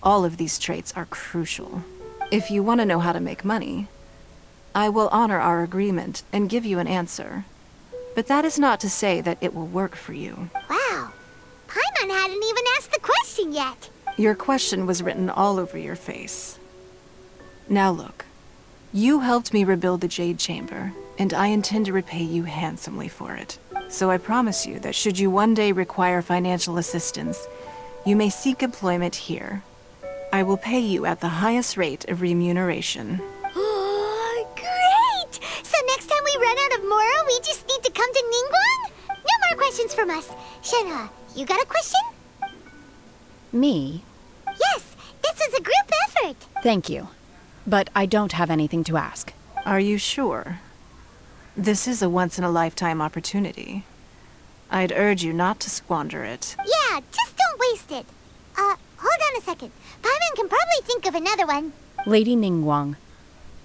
All of these traits are crucial. If you want to know how to make money, I will honor our agreement and give you an answer. But that is not to say that it will work for you. Wow. Paimon hadn't even asked the question yet. Your question was written all over your face. Now look, you helped me rebuild the Jade Chamber, and I intend to repay you handsomely for it. So I promise you that should you one day require financial assistance, you may seek employment here. I will pay you at the highest rate of remuneration. Great! So next time we run out of Moro, we just need to come to Ningguang? No more questions from us. Shenhe, you got a question? Me? Yes, this is a group effort. Thank you. But I don't have anything to ask. Are you sure? This is a once-in-a-lifetime opportunity. I'd urge you not to squander it. Yeah, just don't waste it. Hold on a second. Paimon can probably think of another one. Lady Ningguang,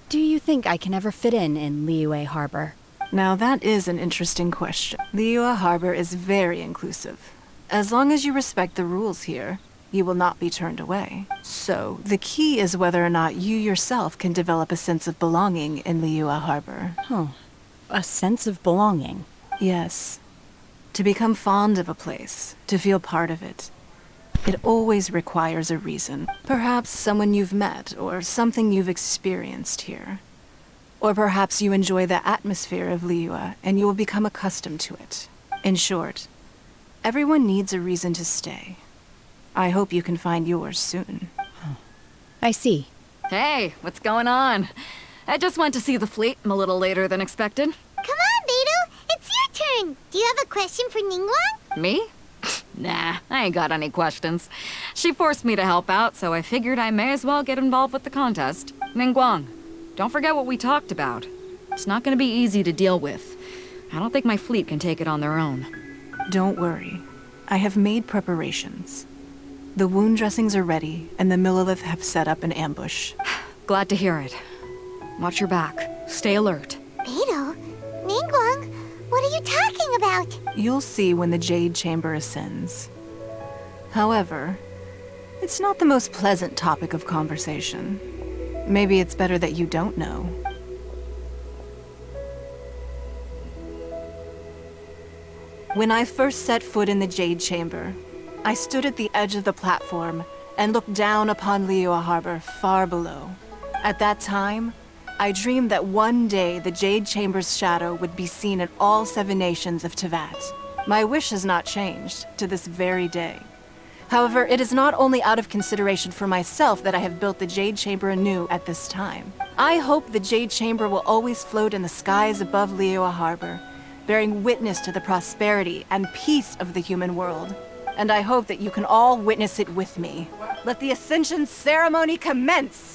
do you think I can ever fit in Liyue Harbor? Now that is an interesting question. Liyue Harbor is very inclusive. As long as you respect the rules here, you will not be turned away. So, the key is whether or not you yourself can develop a sense of belonging in Liyue Harbor. Oh, a sense of belonging? Yes. To become fond of a place, to feel part of it. It always requires a reason. Perhaps someone you've met, or something you've experienced here. Or perhaps you enjoy the atmosphere of Liyue, and you will become accustomed to it. In short, everyone needs a reason to stay. I hope you can find yours soon. I see. Hey, what's going on? I just went to see the fleet. I'm a little later than expected. Come on, Beidou. It's your turn. Do you have a question for Ningguang? Me? Nah, I ain't got any questions. She forced me to help out, so I figured I may as well get involved with the contest. Ningguang, don't forget what we talked about. It's not gonna be easy to deal with. I don't think my fleet can take it on their own. Don't worry. I have made preparations. The wound dressings are ready, and the Millelith have set up an ambush. Glad to hear it. Watch your back. Stay alert. Beidou? Ningguang? What are you talking about? You'll see when the Jade Chamber ascends. However, it's not the most pleasant topic of conversation. Maybe it's better that you don't know. When I first set foot in the Jade Chamber, I stood at the edge of the platform and looked down upon Liyue Harbor far below. At that time, I dreamed that one day the Jade Chamber's shadow would be seen in all 7 nations of Teyvat. My wish has not changed to this very day. However, it is not only out of consideration for myself that I have built the Jade Chamber anew at this time. I hope the Jade Chamber will always float in the skies above Liyue Harbor, bearing witness to the prosperity and peace of the human world. And I hope that you can all witness it with me. Let the Ascension ceremony commence!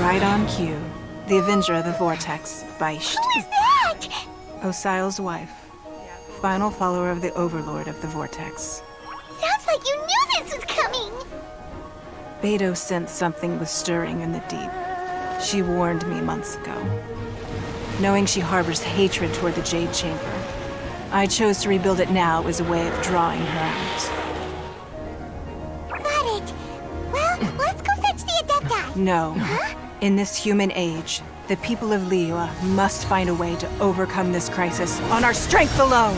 Right on cue. The Avenger of the Vortex, Beisht. Who is that? Osial's wife. Final follower of the Overlord of the Vortex. Sounds like you knew this was coming. Beidou sensed something was stirring in the deep. She warned me months ago. Knowing she harbors hatred toward the Jade Chamber, I chose to rebuild it now as a way of drawing her out. Got it. Well, let's go fetch the Adepti. No. In this human age, the people of Liyue must find a way to overcome this crisis on our strength alone!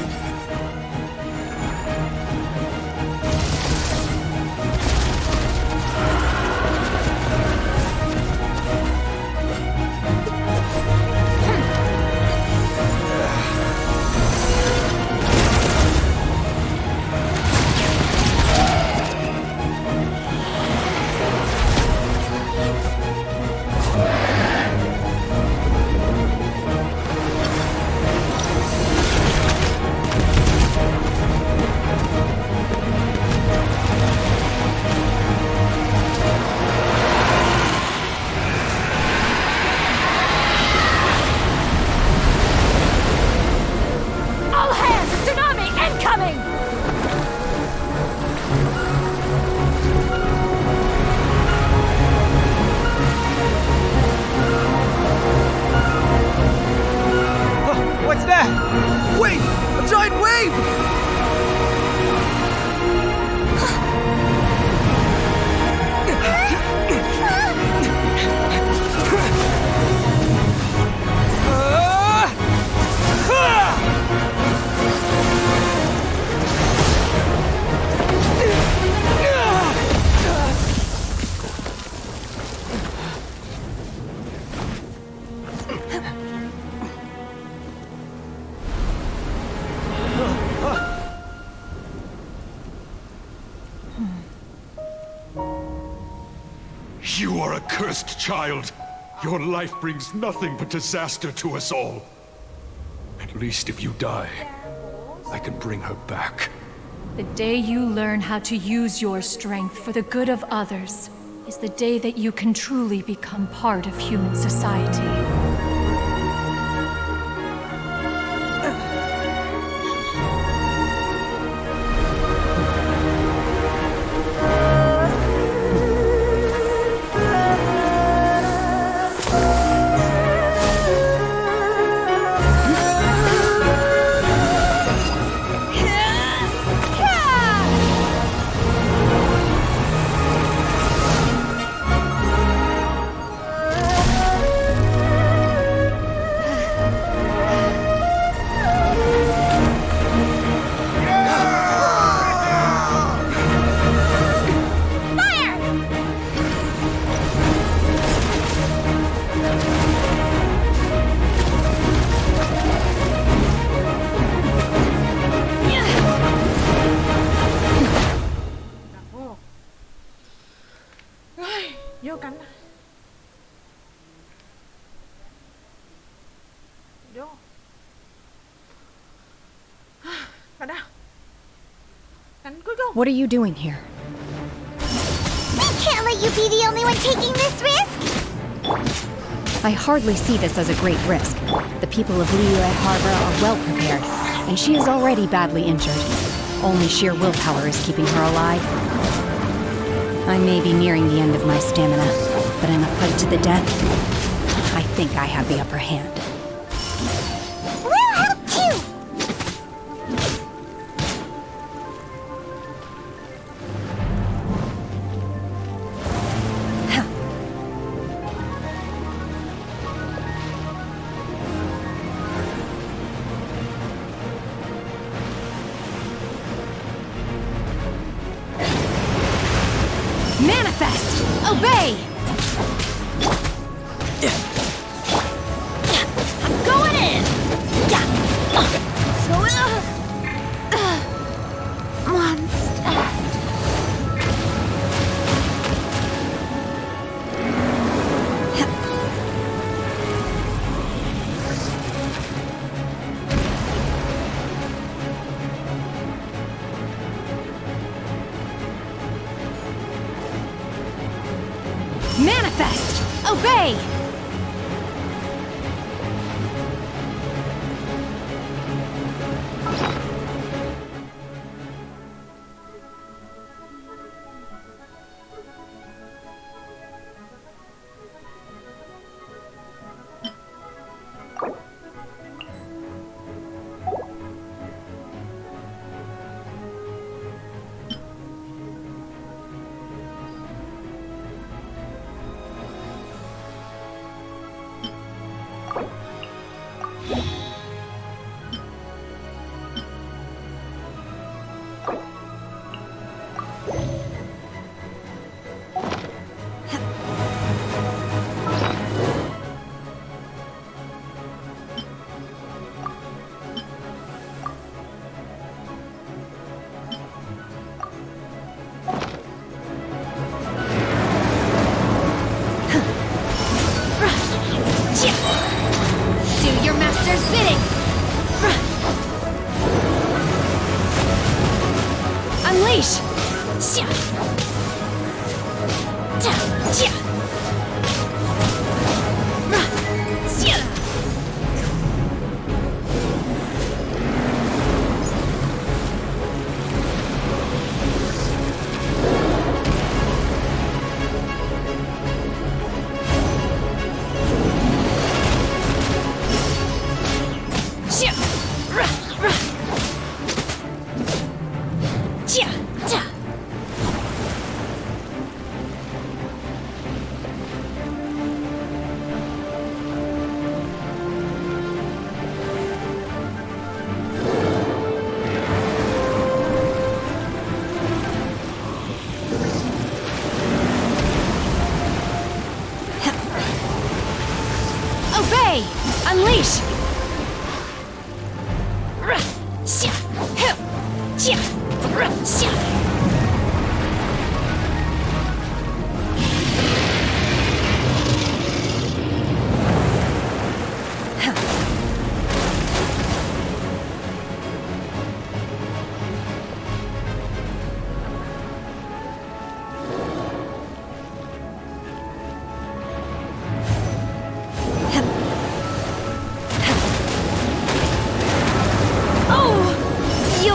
What's that? Wait! A giant wave! You are a cursed child. Your life brings nothing but disaster to us all. At least if you die, I can bring her back. The day you learn how to use your strength for the good of others is the day that you can truly become part of human society. Vô cánh. Vô. Cánh nào. Cánh cuối cùng. What are you doing here? We can't let you be the only one taking this risk! I hardly see this as a great risk. The people of Liyue Harbor are well prepared, and she is already badly injured. Only sheer willpower is keeping her alive. I may be nearing the end of my stamina, but in a fight to the death, I think I have the upper hand. We'll help too! Manifest! Obey! I'm going in! Monster. Manifest! Obey! Do your master's bidding! Unleash! Obey! Unleash!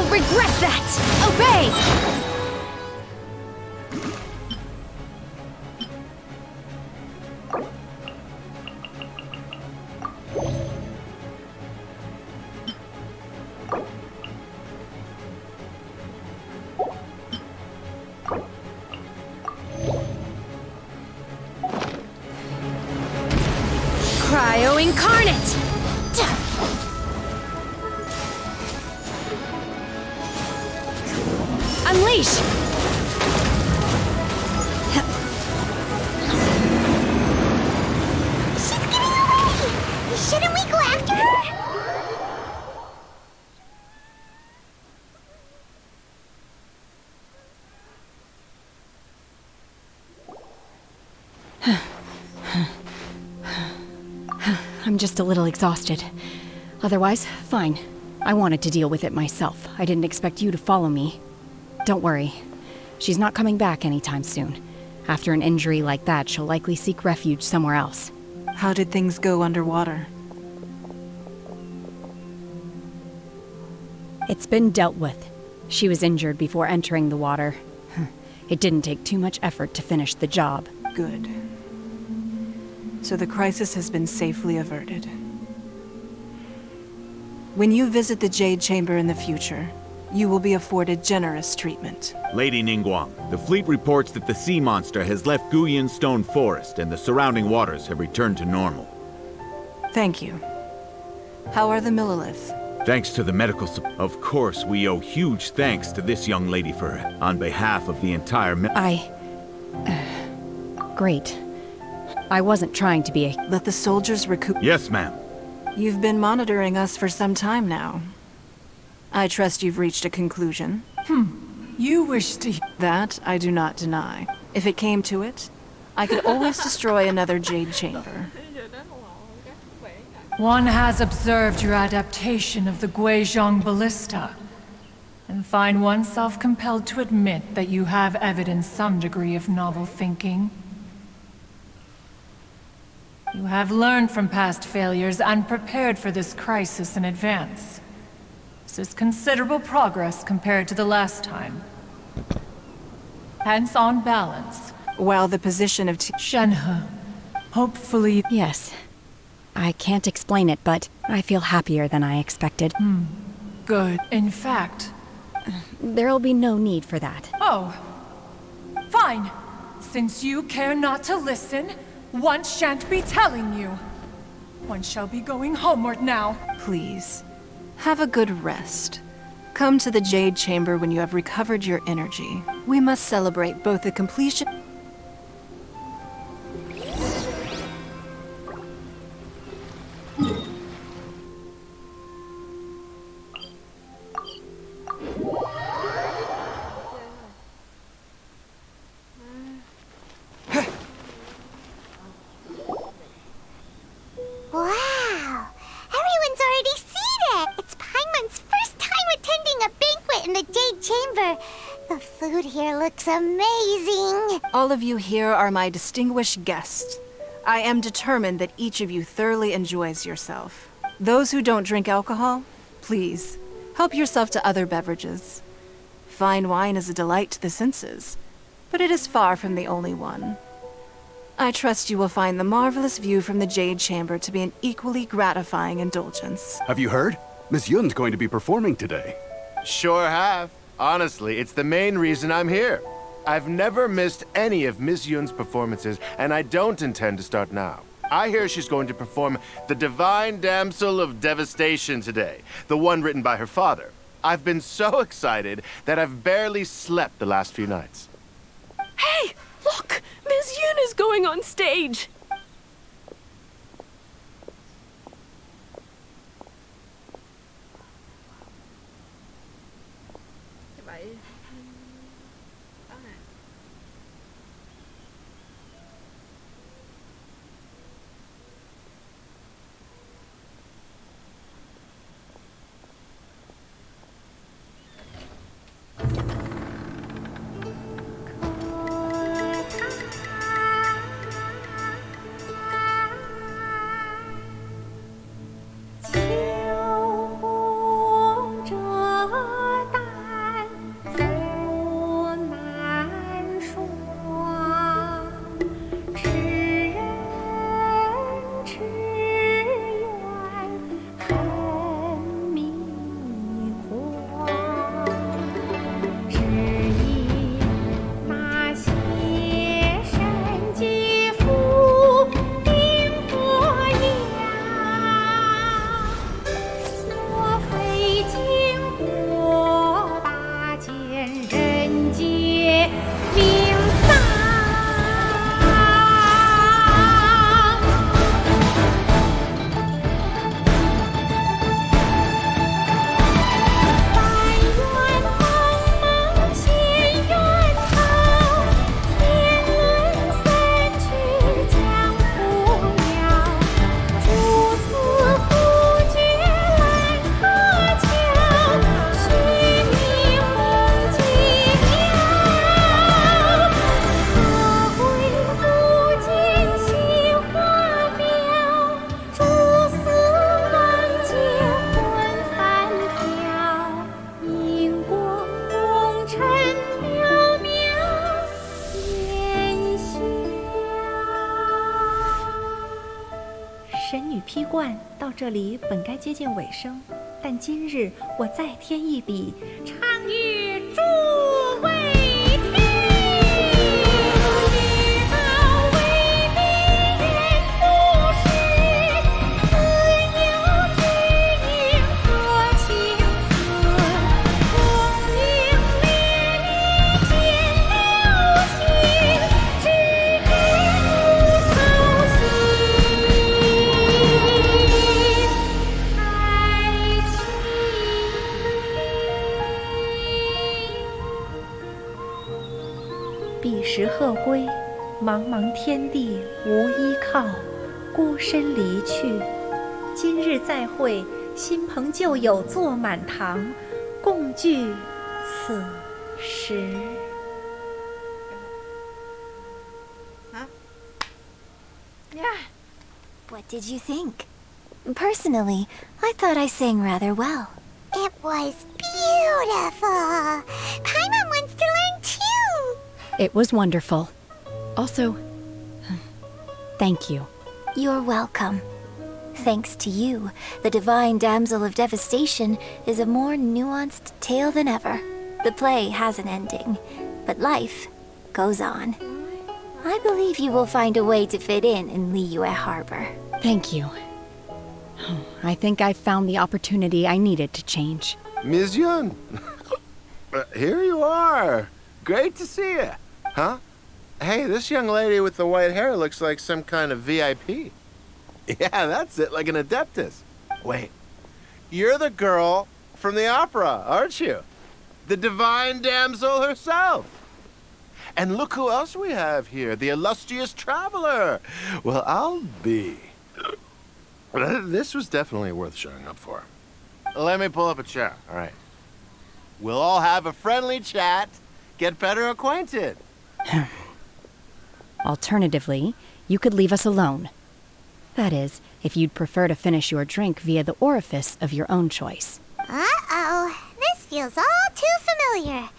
Regret that! Obey! Cryo Incarnate! Unleash! She's getting away! Shouldn't we go after her? I'm just a little exhausted. Otherwise, fine. I wanted to deal with it myself. I didn't expect you to follow me. Don't worry. She's not coming back anytime soon. After an injury like that, she'll likely seek refuge somewhere else. How did things go underwater? It's been dealt with. She was injured before entering the water. It didn't take too much effort to finish the job. Good. So the crisis has been safely averted. When you visit the Jade Chamber in the future, you will be afforded generous treatment. Lady Ningguang, the fleet reports that the sea monster has left Guyan Stone Forest and the surrounding waters have returned to normal. Thank you. How are the Millilith? Thanks to the medical support. Of course, we owe huge thanks to this young lady for it, on behalf of the entire Great. I wasn't trying to be a... Let the soldiers recoup... Yes, ma'am. You've been monitoring us for some time now. I trust you've reached a conclusion. You wish to... That I do not deny. If it came to it, I could always destroy another Jade Chamber. One has observed your adaptation of the Guizhong Ballista, and find oneself compelled to admit that you have evidenced some degree of novel thinking. You have learned from past failures and prepared for this crisis in advance. This is considerable progress compared to the last time. Hence, on balance. While the position of Shenhe, hopefully... Yes. I can't explain it, but I feel happier than I expected. Good. In fact... There'll be no need for that. Oh. Fine. Since you care not to listen, one shan't be telling you. One shall be going homeward now. Please, have a good rest. Come to the Jade Chamber when you have recovered your energy. We must celebrate both the completion... Wow! Everyone's already seen it! It's Paimon's first time attending a banquet in the Jade Chamber. The food here looks amazing. All of you here are my distinguished guests. I am determined that each of you thoroughly enjoys yourself. Those who don't drink alcohol, please, help yourself to other beverages. Fine wine is a delight to the senses, but it is far from the only one. I trust you will find the marvelous view from the Jade Chamber to be an equally gratifying indulgence. Have you heard? Miss Yun's going to be performing today. Sure have. Honestly, it's the main reason I'm here. I've never missed any of Miss Yun's performances, and I don't intend to start now. I hear she's going to perform The Divine Damsel of Devastation today, the one written by her father. I've been so excited that I've barely slept the last few nights. Hey! Look! Miss Yun is going on stage! 与披冠到这里本该接近尾声，但今日我再添一笔，唱与诸位听。彼时鹤归，茫茫天地无依靠，孤身离去。今日再会，新朋旧友坐满堂，共聚此时。What did you think? Personally, I thought I sang rather well. It was beautiful. Paimon wants to learn too. It was wonderful. Also, thank you. You're welcome. Thanks to you, the Divine Damsel of Devastation is a more nuanced tale than ever. The play has an ending, but life goes on. I believe you will find a way to fit in Liyue Harbor. Thank you. I think I've found the opportunity I needed to change. Ms. Yun! Here you are. Great to see you. Huh? Hey, this young lady with the white hair looks like some kind of VIP. Yeah, that's it, like an Adeptus. Wait, you're the girl from the opera, aren't you? The Divine Damsel herself. And look who else we have here, the illustrious traveler. Well, I'll be. This was definitely worth showing up for. Let me pull up a chair, all right? We'll all have a friendly chat, get better acquainted. Alternatively, you could leave us alone. That is, if you'd prefer to finish your drink via the orifice of your own choice. Uh-oh. This feels all too familiar.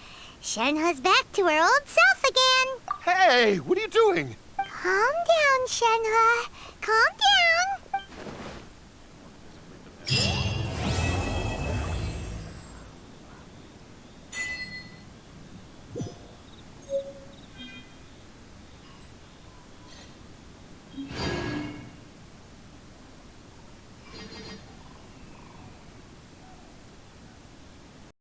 Shenhe's back to her old self again. Hey, what are you doing? Calm down, Shenhe. Calm down.